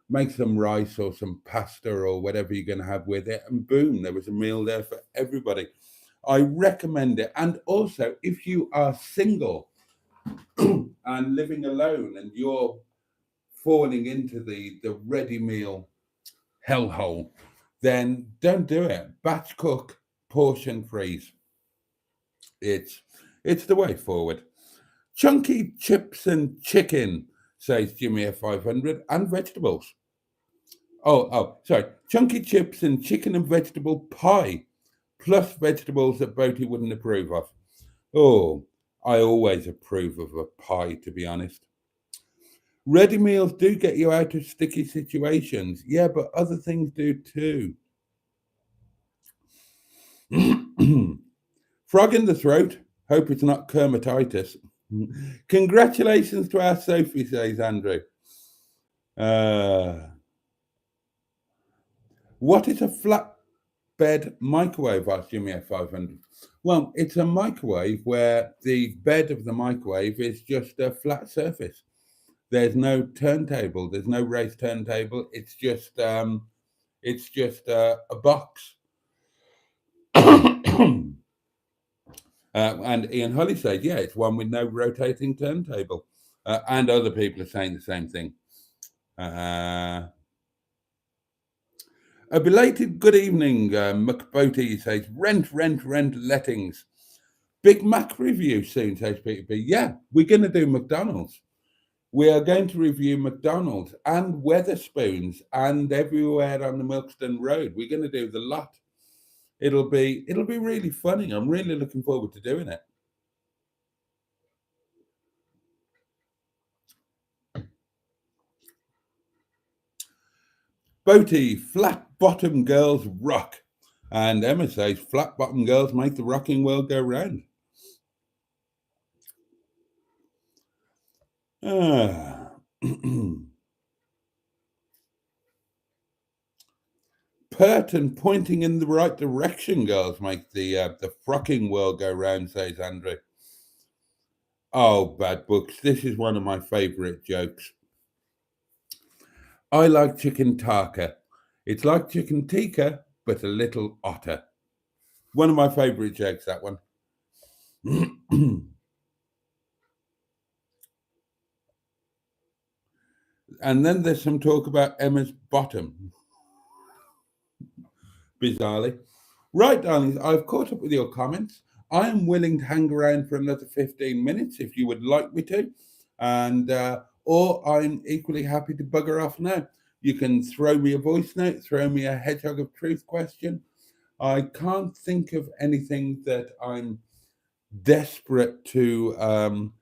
make some rice or some pasta or whatever you're going to have with it, and boom, there was a meal there for everybody. I recommend it. And also, if you are single and living alone and you're falling into the ready meal hellhole, then don't do it. Batch cook, portion freeze. It's it's the way forward. Chunky chips and chicken, says Jimmy F500, and vegetables. Sorry. Chunky chips and chicken and vegetable pie, plus vegetables that Boaty wouldn't approve of. Oh, I always approve of a pie, to be honest. Ready meals do get you out of sticky situations. Yeah, but other things do too. Frog in the throat. Hope it's not Kermititis. Congratulations to our Sophie, says Andrew. Uh, what is a flatbed microwave? Asked Jimmy F500. Well, it's a microwave where the bed of the microwave is just a flat surface. There's no turntable. There's no raised turntable. It's just a box. And Ian Holly said, yeah, it's one with no rotating turntable. And other people are saying the same thing. A belated good evening, McBoaty says, rent, lettings. Big Mac review soon, says Peter B. Yeah, we're going to do McDonald's. We are going to review McDonald's and Weatherspoons and everywhere on the Milkston Road. We're going to do the lot. It'll be really funny. I'm really looking forward to doing it. Boaty, flat bottom girls rock. And Emma says, flat bottom girls make the rocking world go round. pert and pointing in the right direction, girls, make the frocking world go round, says Andrew. Oh, bad books. This is one of my favourite jokes. I like chicken taka. It's like chicken tikka, but a little otter. One of my favourite jokes, that one. And then there's some talk about Emma's bottom, bizarrely. Right, darlings, I've caught up with your comments. I am willing to hang around for another 15 minutes if you would like me to. And or I'm equally happy to bugger off now. You can throw me a voice note, throw me a hedgehog of truth question. I can't think of anything that I'm desperate to.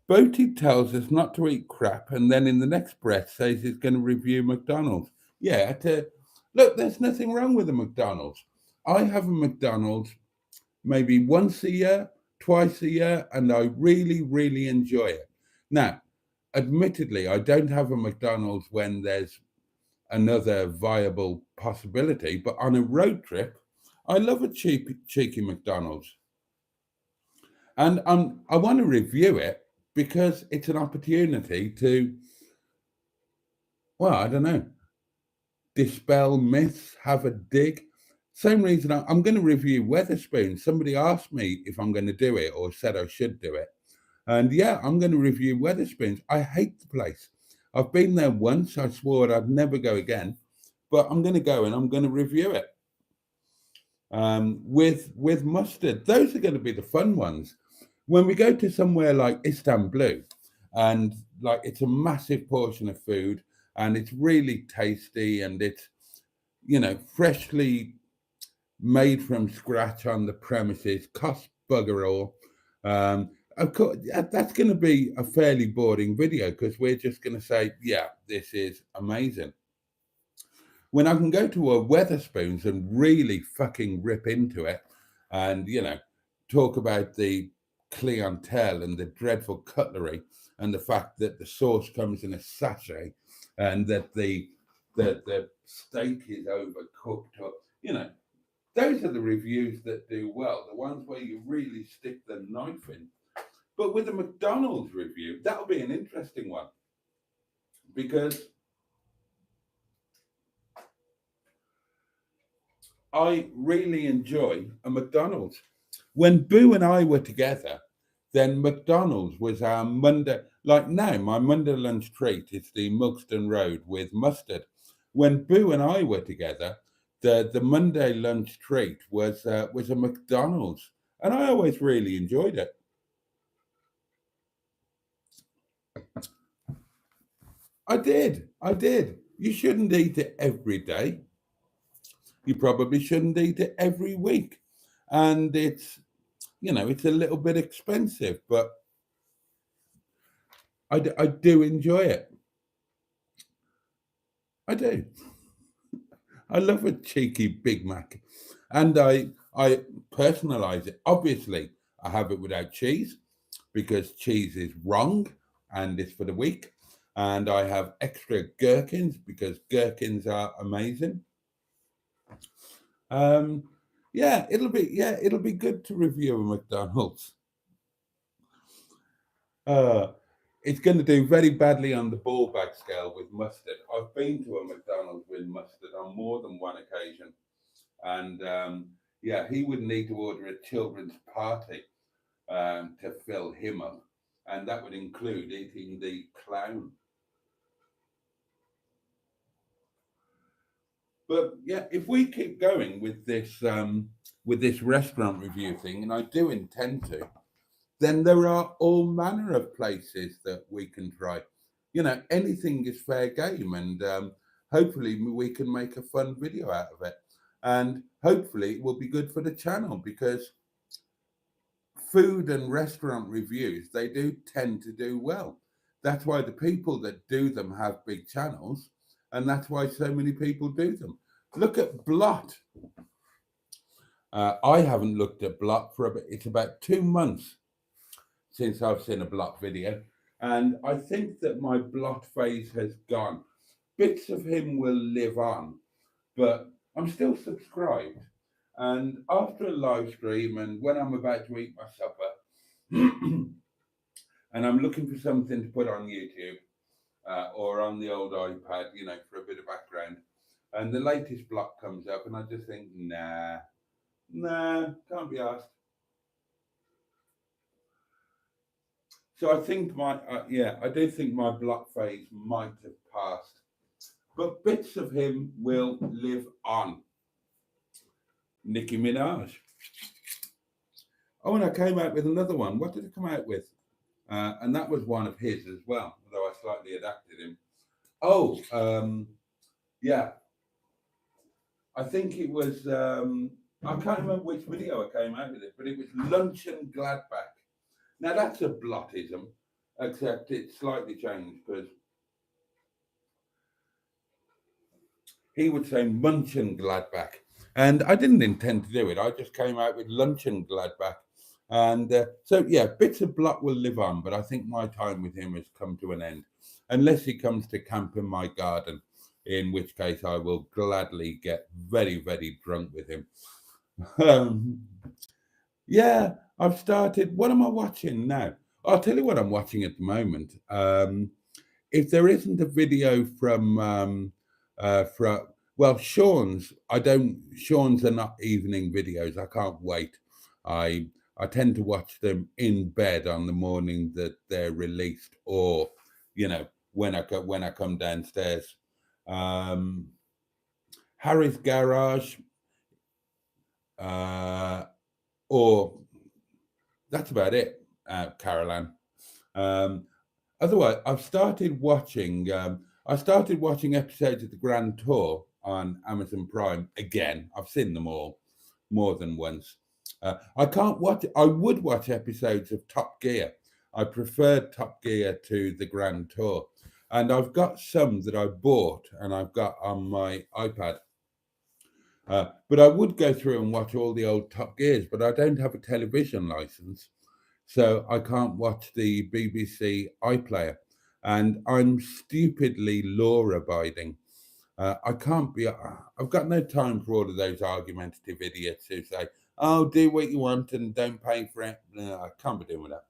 Boaty tells us not to eat crap, and then in the next breath says he's going to review McDonald's. Yeah, look, there's nothing wrong with a McDonald's. I have a McDonald's maybe once a year, twice a year, and I really, really enjoy it. Now, admittedly, I don't have a McDonald's when there's another viable possibility, but on a road trip, I love a cheeky McDonald's. And I want to review it because it's an opportunity to, well, I don't know, dispel myths, have a dig. Same reason I'm going to review Weatherspoon. Somebody asked me if I'm going to do it or said I should do it. And yeah, I'm going to review Weatherspoons. I hate the place. I've been there once. I swore I'd never go again, but I'm going to go and I'm going to review it with mustard. Those are going to be the fun ones. When we go to somewhere like Istanbul, and like it's a massive portion of food, and it's really tasty, and it's freshly made from scratch on the premises, cost bugger all. Of course, that's going to be a fairly boring video because we're just going to say, yeah, this is amazing. When I can go to a Weatherspoons and really fucking rip into it and, talk about the clientele and the dreadful cutlery and the fact that the sauce comes in a sachet and that the steak is overcooked or, those are the reviews that do well, the ones where you really stick the knife in. But with the McDonald's review, that'll be an interesting one because I really enjoy a McDonald's. When Boo and I were together, then McDonald's was our Monday. Like now, my Monday lunch treat is the Mugston Road with mustard. When Boo and I were together, the Monday lunch treat was a McDonald's, and I always really enjoyed it. I did. You shouldn't eat it every day. You probably shouldn't eat it every week, and it's a little bit expensive, but I do enjoy it. I do. I love a cheeky Big Mac, and I personalize it. Obviously, I have it without cheese because cheese is wrong and it's for the weak. And I have extra gherkins because gherkins are amazing. It'll be good to review a McDonald's. It's going to do very badly on the ball bag scale with mustard. I've been to a McDonald's with mustard on more than one occasion, and he would need to order a children's party to fill him up, and that would include eating the clown. But yeah, if we keep going with this restaurant review thing, and I do intend to, then there are all manner of places that we can try. Anything is fair game, and hopefully we can make a fun video out of it. And hopefully it will be good for the channel because food and restaurant reviews, they do tend to do well. That's why the people that do them have big channels, and that's why so many people do them. Look at Blot. I haven't looked at Blot for it's about 2 months since I've seen a Blot video, and I think that my Blot phase has gone. Bits of him will live on, but I'm still subscribed. And after a live stream and when I'm about to eat my supper, and I'm looking for something to put on YouTube or on the old iPad, for a bit of background, and the latest block comes up, and I just think, nah, can't be asked. So I think I do think my block phase might have passed, but bits of him will live on. Nicki Minaj. Oh, and I came out with another one. What did I come out with? And that was one of his as well, although I slightly adapted him. Oh, yeah. I think it was, I can't remember which video I came out with it, but it was Luncheon Gladbach. Now that's a blottism, except it's slightly changed because he would say Munchen Gladbach. And I didn't intend to do it. I just came out with Luncheon Gladbach. And so, yeah, bits of block will live on, but I think my time with him has come to an end. Unless he comes to camp in my garden, in which case I will gladly get very, very drunk with him. Yeah, I've started. What am I watching now? I'll tell you what I'm watching at the moment. If there isn't a video from Sean's, Sean's are not evening videos. I can't wait. I tend to watch them in bed on the morning that they're released, or when I come downstairs. Harry's Garage, or that's about it. Caroline. Otherwise, I started watching episodes of the Grand Tour on Amazon Prime again. I've seen them all more than once. I can't watch. I would watch episodes of Top Gear. I preferred Top Gear to the Grand Tour, and I've got some that I bought and I've got on my iPad. But I would go through and watch all the old Top Gears, but I don't have a television license, so I can't watch the BBC iPlayer, and I'm stupidly law-abiding. I can't be. I've got no time for all of those argumentative idiots who say, "Oh, do what you want and don't pay for it." No, I can't be doing that.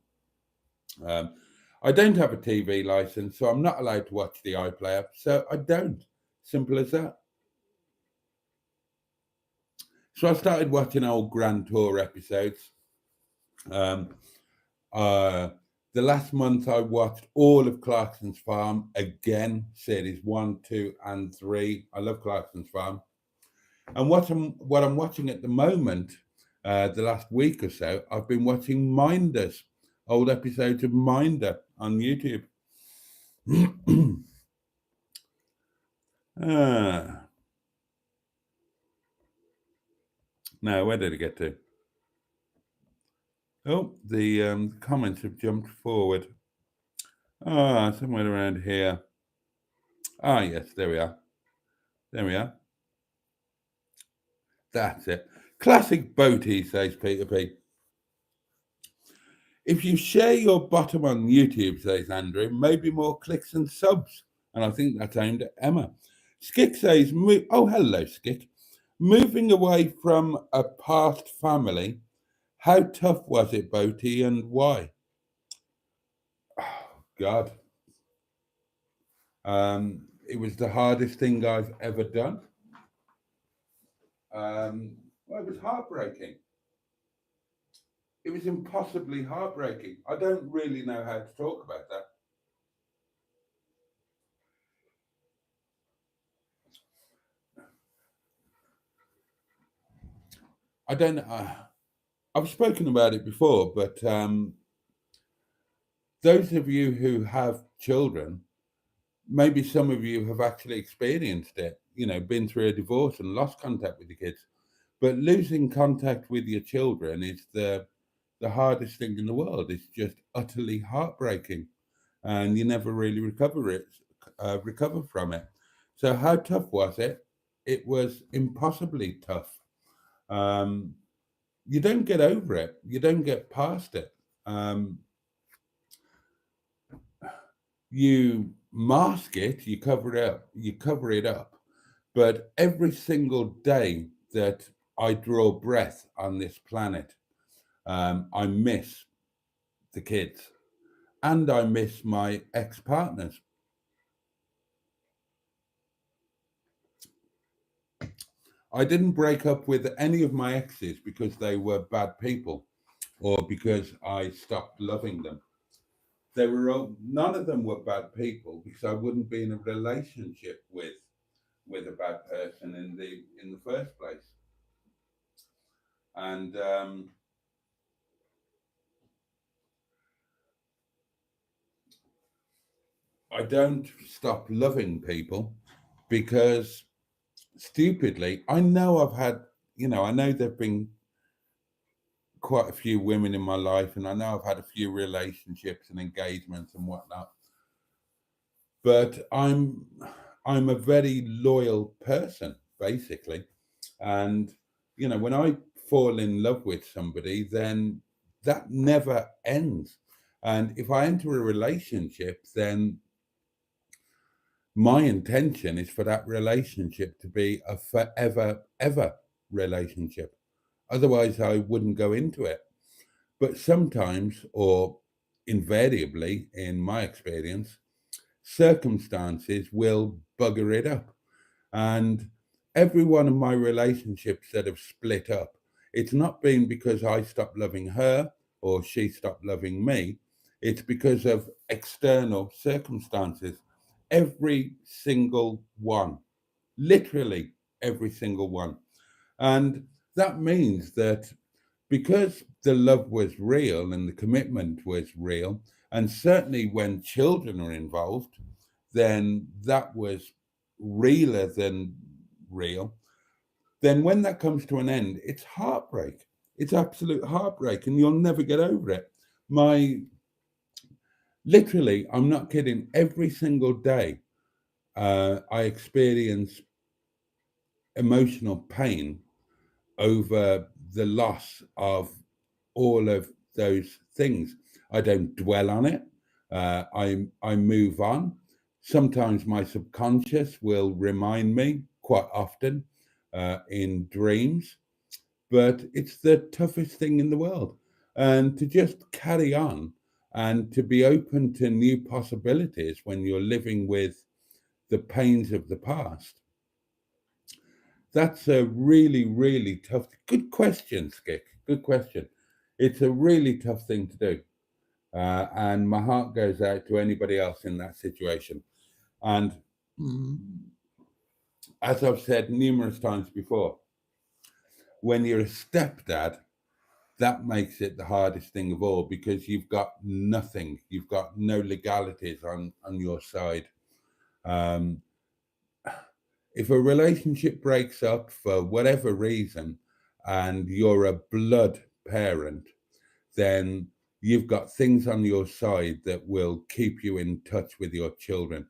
I don't have a TV license, so I'm not allowed to watch the iPlayer. So I don't. Simple as that. So I started watching old Grand Tour episodes. The last month I watched all of Clarkson's Farm again, series 1, 2, and 3. I love Clarkson's Farm. And what I'm watching at the moment, the last week or so, I've been watching Minders, old episodes of Minder on YouTube. Now, where did it get to? Oh, the comments have jumped forward. Somewhere around here. Yes, there we are. There we are. That's it. Classic Boaty, says Peter P. If you share your bottom on YouTube, says Andrew, maybe more clicks and subs. And I think that's aimed at Emma. Skick says, oh, hello, Skick. Moving away from a past family, how tough was it, Boaty, and why? Oh, God. It was the hardest thing I've ever done. It was heartbreaking. It was impossibly heartbreaking. I don't really know how to talk about that. I don't. I've spoken about it before, but those of you who have children, maybe some of you have actually experienced it. Been through a divorce and lost contact with your kids. But losing contact with your children is the hardest thing in the world. It's just utterly heartbreaking, and you never really recover from it. So how tough was it? It was impossibly tough. You don't get over it. You don't get past it. You mask it. You cover it up. But every single day that I draw breath on this planet, I miss the kids and I miss my ex partners. I didn't break up with any of my exes because they were bad people or because I stopped loving them. They were all, none of them were bad people because I wouldn't be in a relationship with a bad person in the first place. And I don't stop loving people because stupidly, I know I've had, I know there've been quite a few women in my life, and I know I've had a few relationships and engagements and whatnot. But I'm a very loyal person, basically, and when I fall in love with somebody, then that never ends. And if I enter a relationship, then my intention is for that relationship to be a forever ever relationship. Otherwise, I wouldn't go into it. But sometimes, or invariably, in my experience, circumstances will bugger it up. And every one of my relationships that have split up, it's not been because I stopped loving her or she stopped loving me. It's because of external circumstances. Every single one, literally every single one. And that means that because the love was real and the commitment was real, and certainly when children are involved, then that was realer than real. Then when that comes to an end, it's heartbreak. It's absolute heartbreak, and you'll never get over it. My literally, I'm not kidding. Every single day, I experience emotional pain over the loss of all of those things. I don't dwell on it. I move on. Sometimes my subconscious will remind me, quite often, in dreams. But it's the toughest thing in the world, and to just carry on and to be open to new possibilities when you're living with the pains of the past. That's a really, really tough. Good question, Skik. Good question. It's a really tough thing to do. And my heart goes out to anybody else in that situation. And as I've said numerous times before, when you're a stepdad, that makes it the hardest thing of all because you've got nothing, you've got no legalities on your side. Um, if a relationship breaks up for whatever reason and you're a blood parent, then you've got things on your side that will keep you in touch with your children.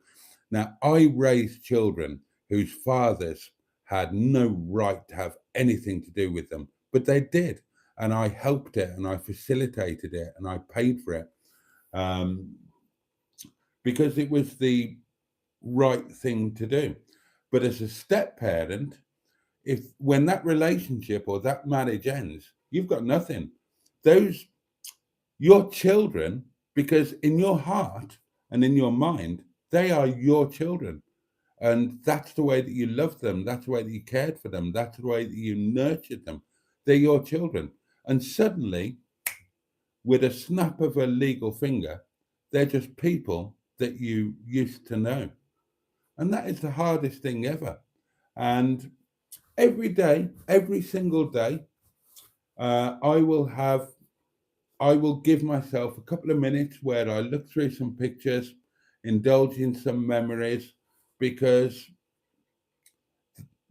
Now, I raised children whose fathers had no right to have anything to do with them, but they did. And I helped it and I facilitated it and I paid for it um, because it was the right thing to do. But as a step parent, if when that relationship or that marriage ends, you've got nothing. Those your children, because in your heart and in your mind, they are your children. And that's the way that you love them. That's the way that you cared for them. That's the way that you nurtured them. They're your children. And suddenly, with a snap of a legal finger, they're just people that you used to know. And that is the hardest thing ever. And every day, every single day, I will have I will give myself a couple of minutes where I look through some pictures, indulge in some memories, because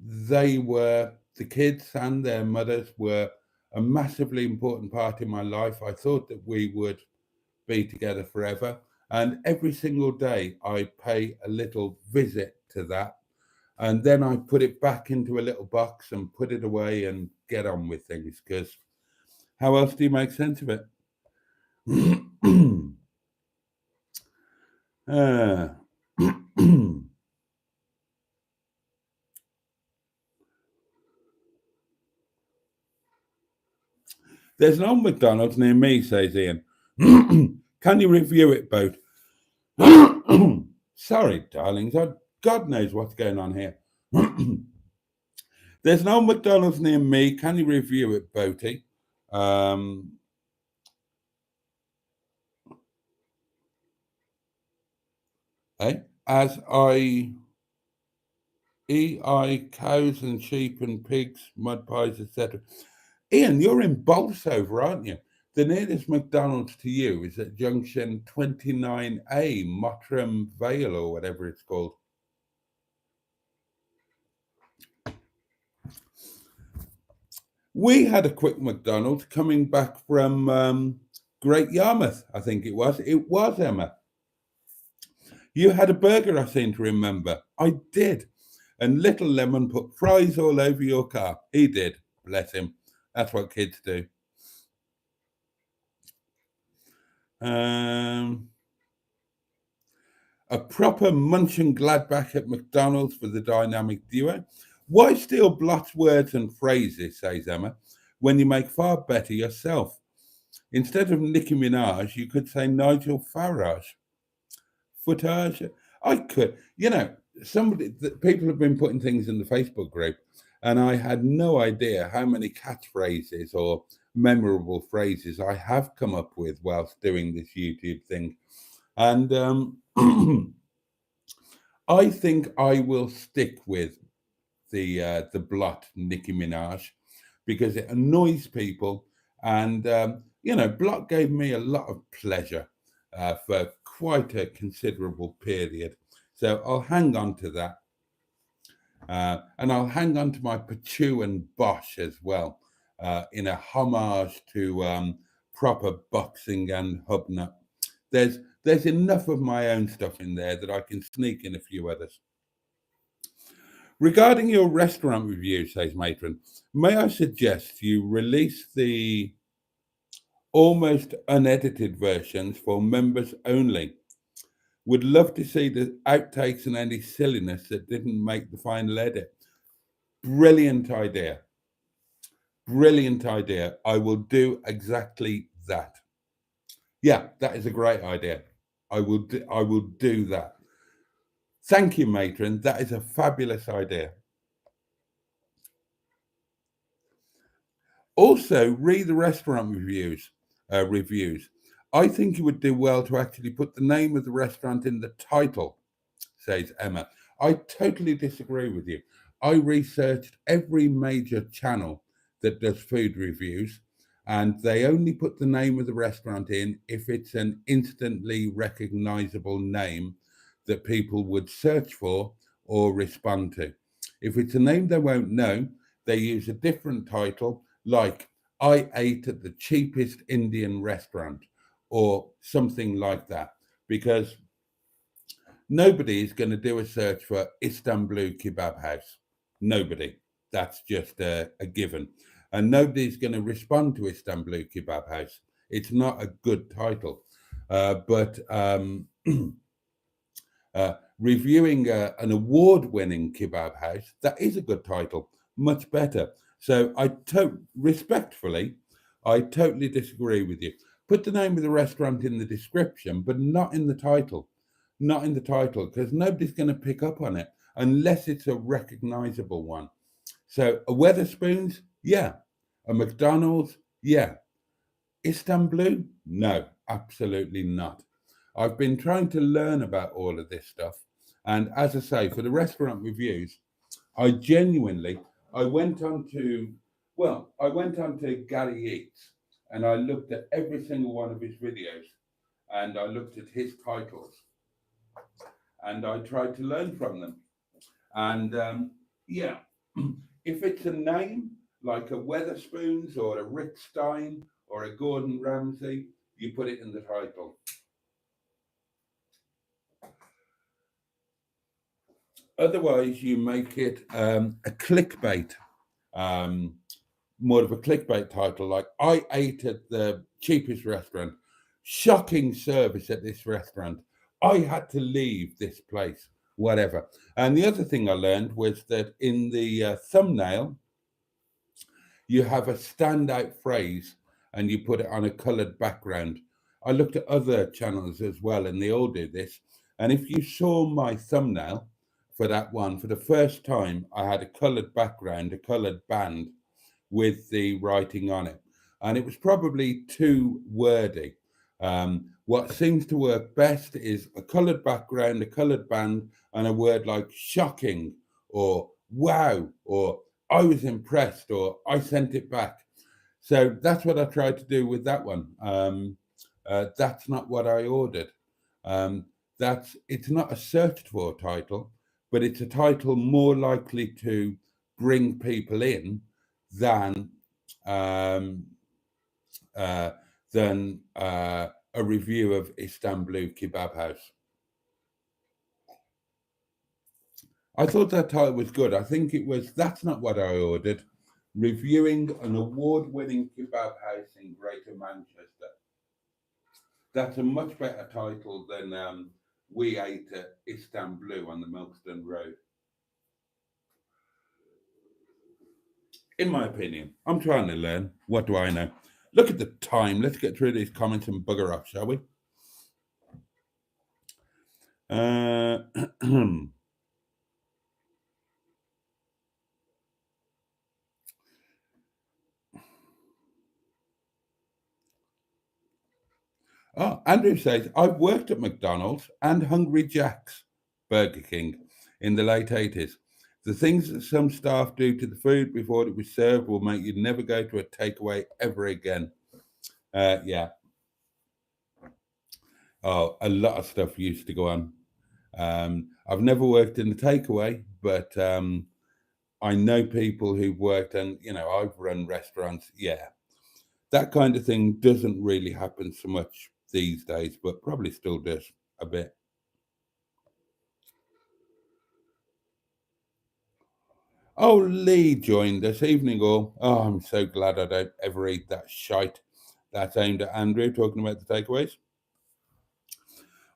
the kids and their mothers were a massively important part in my life. I thought that we would be together forever. And every single day I pay a little visit to that. And then I put it back into a little box and put it away and get on with things. Because how else do you make sense of it? uh, There's an old McDonald's near me, says Ian. Can you review it, Boat? Sorry, darlings. God knows what's going on here. There's an old McDonald's near me. Can you review it, Boaty? As cows and sheep and pigs, mud pies, etc. Ian, you're in Bolsover, aren't you? The nearest McDonald's to you is at junction 29A, Mottram Vale, or whatever it's called. We had a quick McDonald's coming back from Great Yarmouth, I think it was. It was, Emma. You had a burger, I seem to remember. I did. And Little Lemon put fries all over your car. He did. Bless him. That's what kids do. A proper Munchen Gladbach at McDonald's for the dynamic duo. Why steal Blott's words and phrases, says Emma, when you make far better yourself? Instead of Nicki Minaj, you could say Nigel Farage. Footage. I could, people have been putting things in the Facebook group, and I had no idea how many catchphrases or memorable phrases I have come up with whilst doing this YouTube thing. And I think I will stick with the Blot Nicki Minaj because it annoys people, and Blot gave me a lot of pleasure for quite a considerable period. So I'll hang on to that. And I'll hang on to my Pachu and Bosch as well, in a homage to proper boxing and hubnut. There's enough of my own stuff in there that I can sneak in a few others. Regarding your restaurant review, says Matron, may I suggest you release the almost unedited versions for members only? Would love to see the outtakes and any silliness that didn't make the final edit. Brilliant idea. Brilliant idea. I will do exactly that. Yeah, that is a great idea. I will do that. Thank you, Matron. That is a fabulous idea. Also, read the restaurant reviews. I think you would do well to actually put the name of the restaurant in the title, says Emma. I totally disagree with you. I researched every major channel that does food reviews, and they only put the name of the restaurant in if it's an instantly recognizable name that people would search for or respond to. If it's a name they won't know, they use a different title, like I ate at the cheapest Indian restaurant or something like that, because nobody is going to do a search for Istanbul Kebab House. Nobody. That's just a given. And nobody's going to respond to Istanbul Kebab House. It's not a good title. But reviewing an award-winning kebab house, that is a good title, much better. So I respectfully, I totally disagree with you. Put the name of the restaurant in the description, but not in the title. Not in the title, because nobody's going to pick up on it unless it's a recognizable one. So a Weatherspoons, yeah. A McDonald's, yeah. Istanbul, no, absolutely not. I've been trying to learn about all of this stuff. And as I say, for the restaurant reviews, I went on to Gary Eats, and I looked at every single one of his videos, and I looked at his titles, and I tried to learn from them. And if it's a name like a Weatherspoons or a Rick Stein or a Gordon Ramsay, you put it in the title. Otherwise, you make it a clickbait, more of a clickbait title, like I ate at the cheapest restaurant, shocking service at this restaurant, I had to leave this place, whatever. And the other thing I learned was that in the thumbnail, you have a standout phrase, and you put it on a coloured background. I looked at other channels as well, and they all do this. And if you saw my thumbnail for that one, for the first time, I had a coloured background, a coloured band with the writing on it. And it was probably too wordy. What seems to work best is a coloured background, a coloured band, and a word like shocking or wow or I was impressed or I sent it back. So that's what I tried to do with that one. That's not what I ordered. Um, it's not a searched for title, but it's a title more likely to bring people in than um, uh, a review of Istanbul Kebab House. I thought that title was good. I think it was That's Not What I Ordered, reviewing an award-winning kebab house in Greater Manchester. That's a much better title than We Ate at Istanbul on the Milkston Road. In my opinion, I'm trying to learn. What do I know? Look at the time. Let's get through these comments and bugger off, shall we? Oh, Andrew says, I've worked at McDonald's and Hungry Jack's, Burger King, in the late 80s. The things that some staff do to the food before it was served will make you never go to a takeaway ever again. Yeah. Oh, a lot of stuff used to go on. I've never worked in the takeaway, but I know people who've worked, and I've run restaurants. Yeah, that kind of thing doesn't really happen so much these days, but probably still does a bit. Oh, Lee joined us. Evening all. Oh, I'm so glad I don't ever eat that shite. That's aimed at Andrew talking about the takeaways.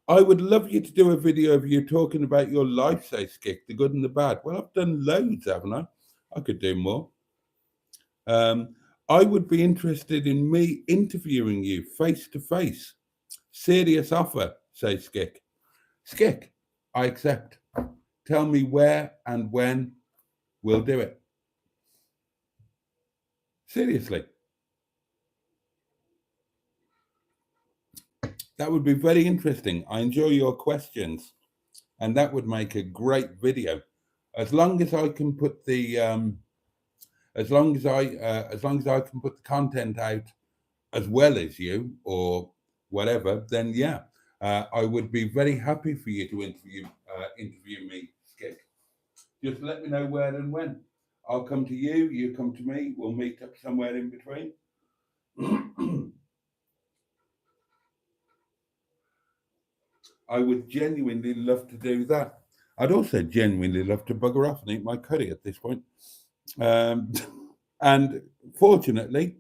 I would love you to do a video of you talking about your life, says Skick, the good and the bad. Well, I've done loads, haven't I? I could do more. I would be interested in me interviewing you face to face. Serious offer, says Skick. Skick, I accept. Tell me where and when we'll do it. Seriously. That would be very interesting. I enjoy your questions, and that would make a great video. As long as I can put the as long as I can put the content out as well as you or whatever, then yeah, I would be very happy for you to interview me, Skip. Just let me know where and when. I'll come to you, you come to me, we'll meet up somewhere in between. I would genuinely love to do that. I'd also genuinely love to bugger off and eat my curry at this point. And fortunately,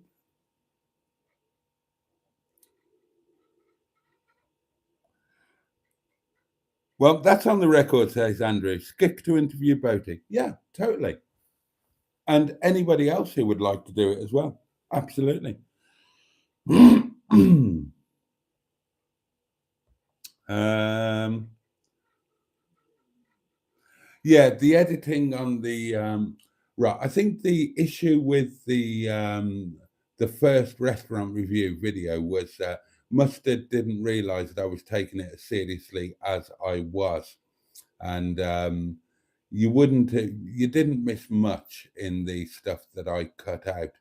well, that's on the record, says Andrew. Skip to interview Boaty. Yeah, totally. And anybody else who would like to do it as well. Absolutely. Yeah, the editing on the right. I think the issue with the first restaurant review video was Mustard didn't realise that I was taking it as seriously as I was, and you didn't miss much in the stuff that I cut out.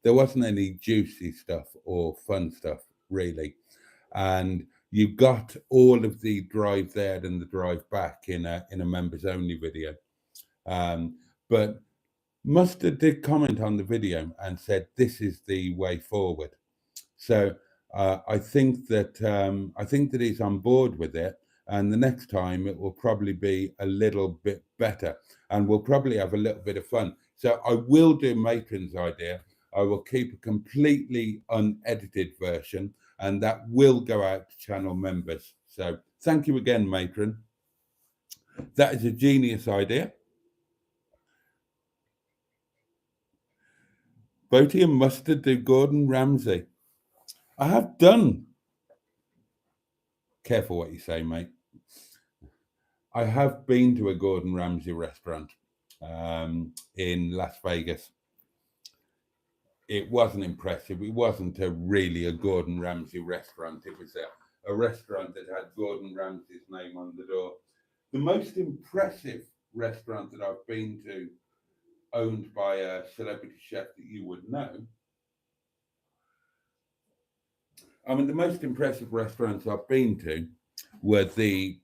There wasn't any juicy stuff or fun stuff really, and you got all of the drive there and the drive back in a members only video. But Mustard did comment on the video and said this is the way forward. So I think that he's on board with it, and the next time it will probably be a little bit better, and we'll probably have a little bit of fun. So I will do Matron's idea. I will keep a completely unedited version, and that will go out to channel members. So thank you again, Matron. That is a genius idea. Boaty and Mustard do Gordon Ramsay. I have done. Careful what you say, mate. I have been to a Gordon Ramsay restaurant in Las Vegas. It wasn't impressive. It wasn't really a Gordon Ramsay restaurant. It was a restaurant that had Gordon Ramsay's name on the door. The most impressive restaurant that I've been to, owned by a celebrity chef that you would know. I mean, the most impressive restaurants I've been to were the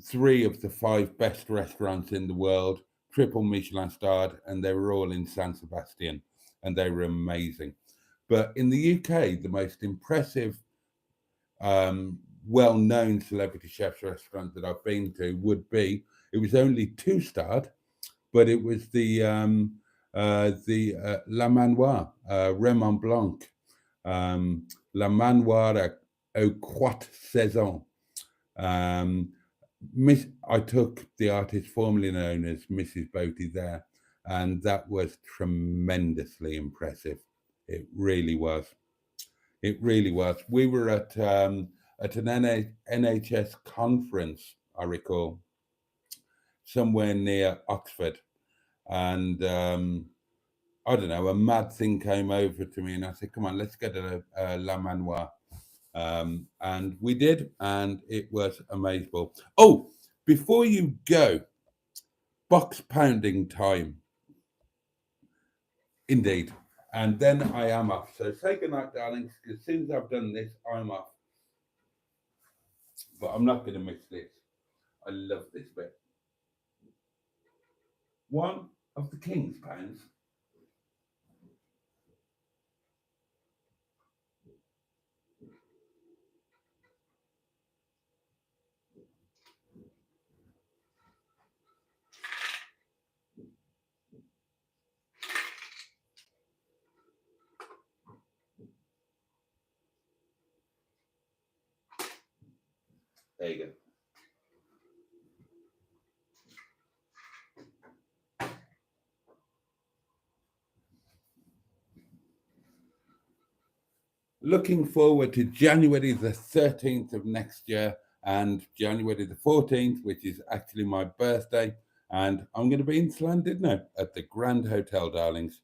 three of the five best restaurants in the world, triple Michelin starred, and they were all in San Sebastian, and they were amazing. But in the UK, the most impressive, well-known celebrity chef's restaurant that I've been to would be, it was only 2-starred, but it was the La Manoir, Raymond Blanc, La Manoir aux 4 saisons. I took the artist formerly known as Mrs. Boaty there, and that was tremendously impressive. It really was. It really was. We were at an NHS conference, I recall, somewhere near Oxford, and I don't know, a mad thing came over to me, and I said, "Come on, let's get a La Manoir." And we did, and it was amazing. Oh, before you go, box pounding time. Indeed. And then I am off. So say goodnight, darlings, because as soon as I've done this, I'm off. But I'm not going to miss this. I love this bit. One of the King's pounds. There you go. Looking forward to January the 13th of next year and January the 14th, which is actually my birthday. And I'm going to be in Llandudno at the Grand Hotel, darlings.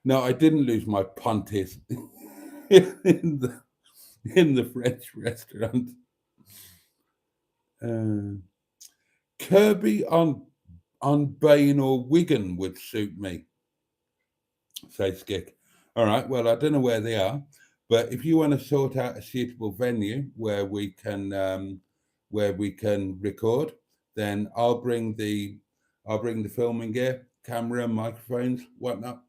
No, I didn't lose my pontis in the French restaurant. Kirby on Bain or Wigan would suit me, says Skick. All right, well, I don't know where they are, but if you want to sort out a suitable venue where we can record, then I'll bring the filming gear, camera, microphones, whatnot,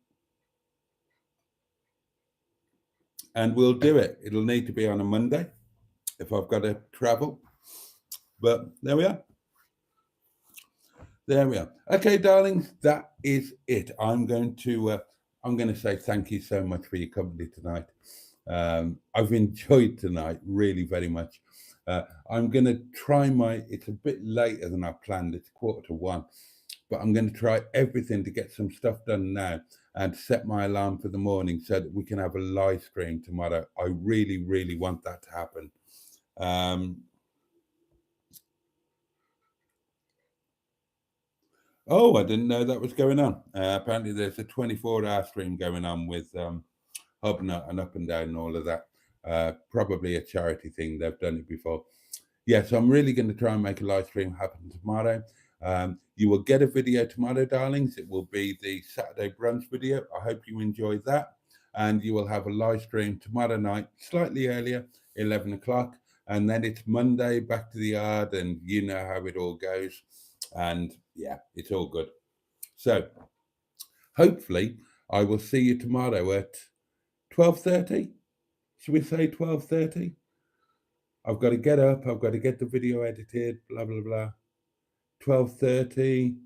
and we'll do it. It'll need to be on a Monday if I've got to travel, but there we are. There we are. Okay, darlings, that is it. I'm going to say thank you so much for your company tonight. I've enjoyed tonight really very much. I'm going to try it's a bit later than I planned. It's 1:45, but I'm going to try everything to get some stuff done now and set my alarm for the morning so that we can have a live stream tomorrow. I really, really want that to happen. Oh, I didn't know that was going on. Apparently, there's a 24-hour stream going on with Hubnut and Up and Down and all of that. Probably a charity thing. They've done it before. Yeah, so I'm really going to try and make a live stream happen tomorrow. You will get a video tomorrow, darlings. It will be the Saturday brunch video. I hope you enjoy that. And you will have a live stream tomorrow night, slightly earlier, 11 o'clock. And then it's Monday, back to the yard, and you know how it all goes. And yeah, it's all good. So hopefully I will see you tomorrow at 12:30. Should we say 12:30? I've got to get up. I've got to get the video edited, blah, blah, blah. 12:30,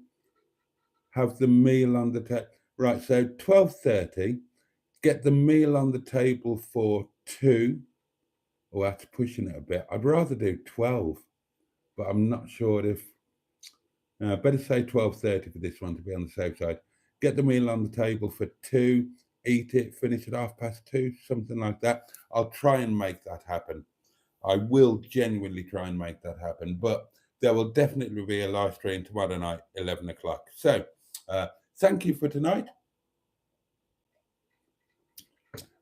have the meal on the table. Right, so 12:30, get the meal on the table for 2. Oh, that's pushing it a bit. I'd rather do 12, but I'm not sure if... better say 12:30 for this one to be on the safe side. Get the meal on the table for 2, eat it, finish at 2:30, something like that. I'll try and make that happen. I will genuinely try and make that happen, but there will definitely be a live stream tomorrow night, 11 o'clock. So thank you for tonight.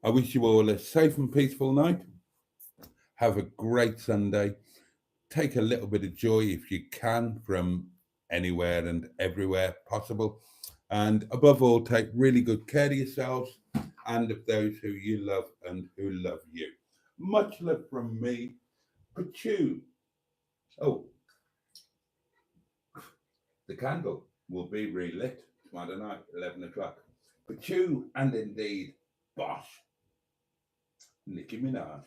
I wish you all a safe and peaceful night. Have a great Sunday. Take a little bit of joy if you can from anywhere and everywhere possible. And above all, take really good care of yourselves and of those who you love and who love you. Much love from me. Pachu. Oh, the candle will be relit tomorrow night, 11 o'clock. Pachu and indeed, Bosh. Nicki Minaj.